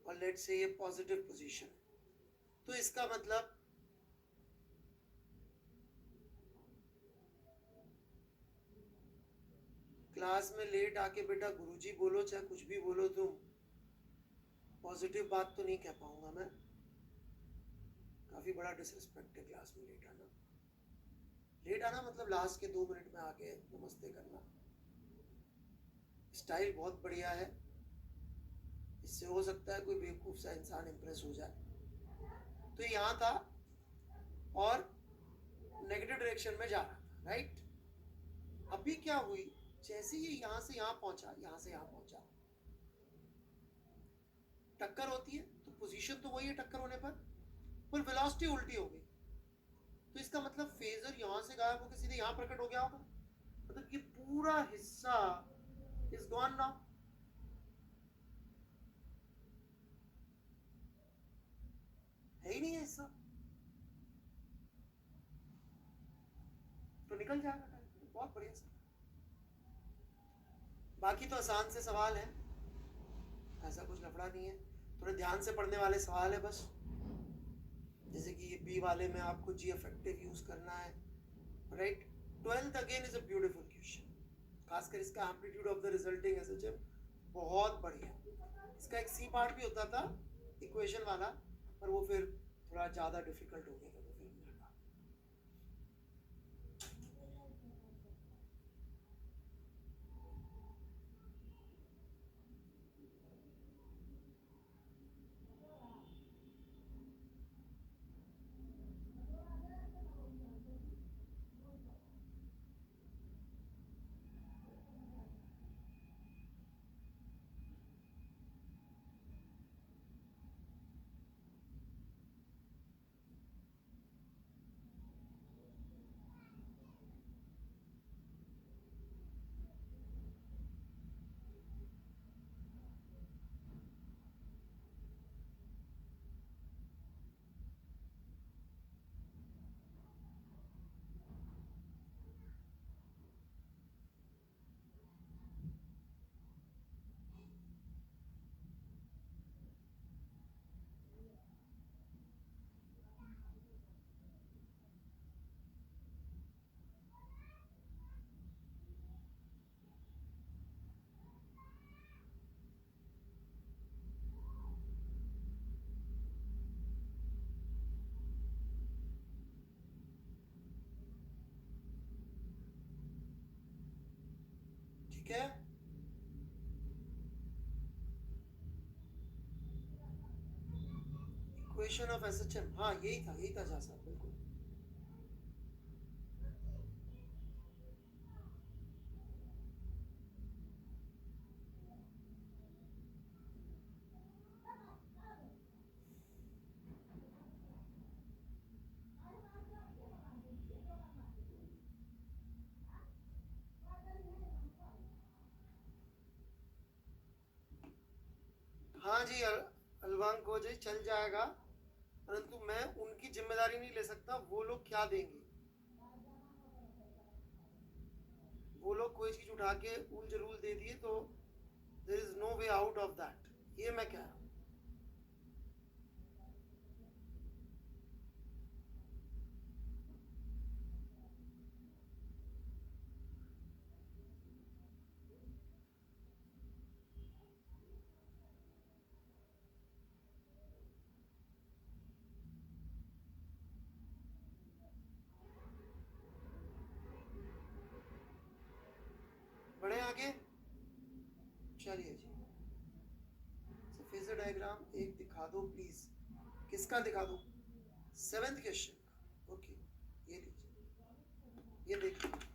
और लेट्स से ये पॉजिटिव पोजीशन, तो इसका मतलब क्लास में लेट आके बेटा गुरुजी बोलो चाहे कुछ भी बोलो, तुम पॉजिटिव बात तो नहीं कह पाऊंगा मैं, काफी बड़ा डिसरिस्पेक्ट है क्लास में लेट आना। लेट आना मतलब लास्ट के 2 मिनट में आके नमस्ते करना, स्टाइल बहुत बढ़िया है, इससे हो सकता है कोई बेवकूफ सा इंसान इंप्रेस हो जाए। तो यहाँ था और नेगेटिव डायरेक्शन में जा रहा था, राइट। अभी क्या हुई, जैसे ये यहाँ से यहाँ पहुंचा, यहाँ से यहाँ पहुंचा, टक्कर होती है तो पोजीशन तो वही है टक्कर होने पर वेलोसिटी उल्टी हो गई, तो इसका मतलब फेजर यहाँ से गायब होकर सीधे यहाँ प्रकट हो गया होगा, मतलब ये पूरा हिस्सा इज गॉन नाउ। है ही नहीं है हिस्सा, तो निकल जाएगा, बहुत बढ़िया सर। बाकी तो आसान से सवाल है, ऐसा कुछ लफड़ा नहीं है, थोड़े ध्यान से पढ़ने वाले सवाल है बस। जैसे कि ये बी वाले में आपको जी इफेक्टिव यूज करना है, right. 12th again is a beautiful question, खासकर इसका amplitude of the resulting SHM बहुत बढ़िया। इसका एक सी पार्ट भी होता था इक्वेशन वाला, पर वो फिर थोड़ा ज़्यादा डिफिकल्ट हो गया था, तो फिर मैंने कहा ठीक है। इक्वेशन ऑफ एसएचएम, हाँ यही था जा साहब, बिल्कुल। हाँ जी अलवांग को जी चल जाएगा, परंतु मैं उनकी जिम्मेदारी नहीं ले सकता, वो लोग क्या देंगे, वो लोग कोई चीज उठा के उल जरूल दे दिए तो there is no way out of that, ये मैं कह रहा हूँ। आगे? चलिए जी, फेजर डायग्राम एक दिखा दो प्लीज। किसका दिखा दो? 7th क्वेश्चन का। ओके, ये लीजिए, ये देखिए।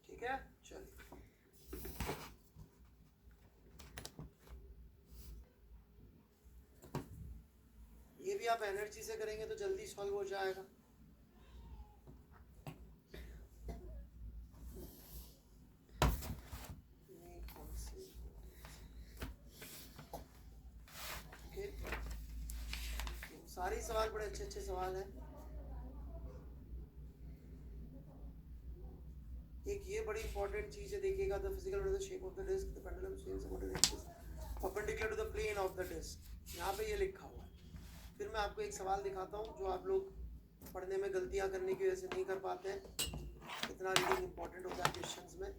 ठीक है, चलिए। ये भी आप एनर्जी से करेंगे तो जल्दी सॉल्व हो जाएगा। ओके, सारे सवाल बड़े अच्छे अच्छे सवाल हैं। एक ये बड़ी इंपॉर्टेंट चीज है, देखिएगा। The physical shape of the disc, the pendulum swings about the axis perpendicular to the plane of the disc. यहाँ पे ये लिखा हुआ है। फिर मैं आपको एक सवाल दिखाता हूँ जो आप लोग पढ़ने में गलतियाँ करने की वजह से नहीं कर पाते हैं। इतना रीडिंग इंपॉर्टेंट होता है क्वेश्चंस में।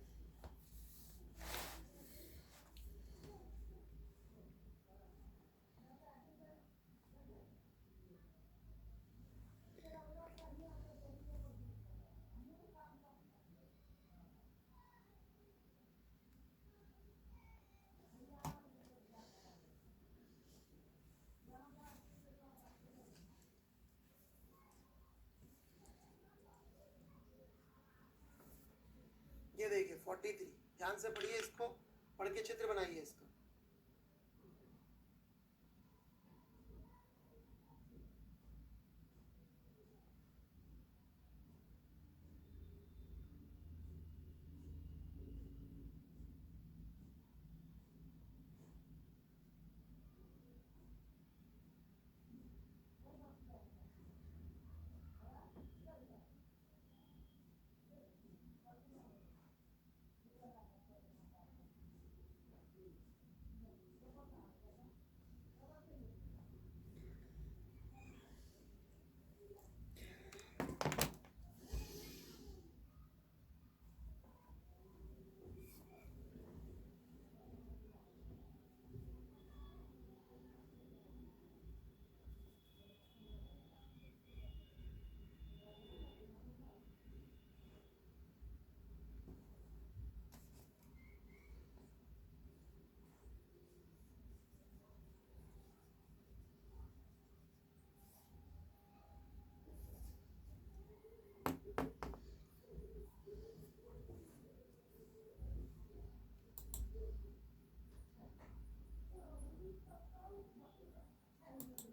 ये देखिए 43, ध्यान से पढ़िए इसको, पढ़ के चित्र बनाइए इसका।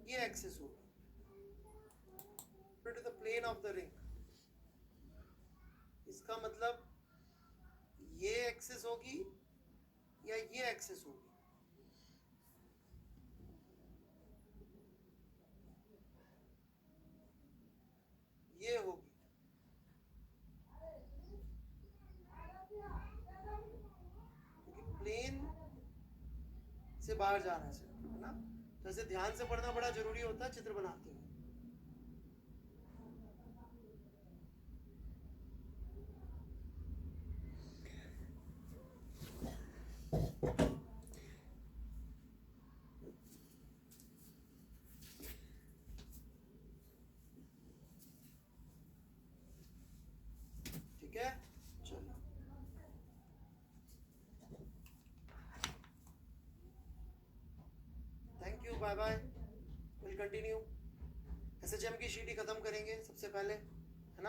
ये एक्सिस होगा to the plane of the ring. इसका मतलब ये एक्सिस होगी या ये एक्सिस होगी? ये होगी। क्योंकि प्लेन से बाहर जा रहा है ना, तो ऐसे ध्यान से पढ़ना बड़ा जरूरी होता है चित्र बनाते हुए। ठीक है, चलो। Thank you, bye bye, will continue. SHM की शीट ही ख़त्म करेंगे सबसे पहले।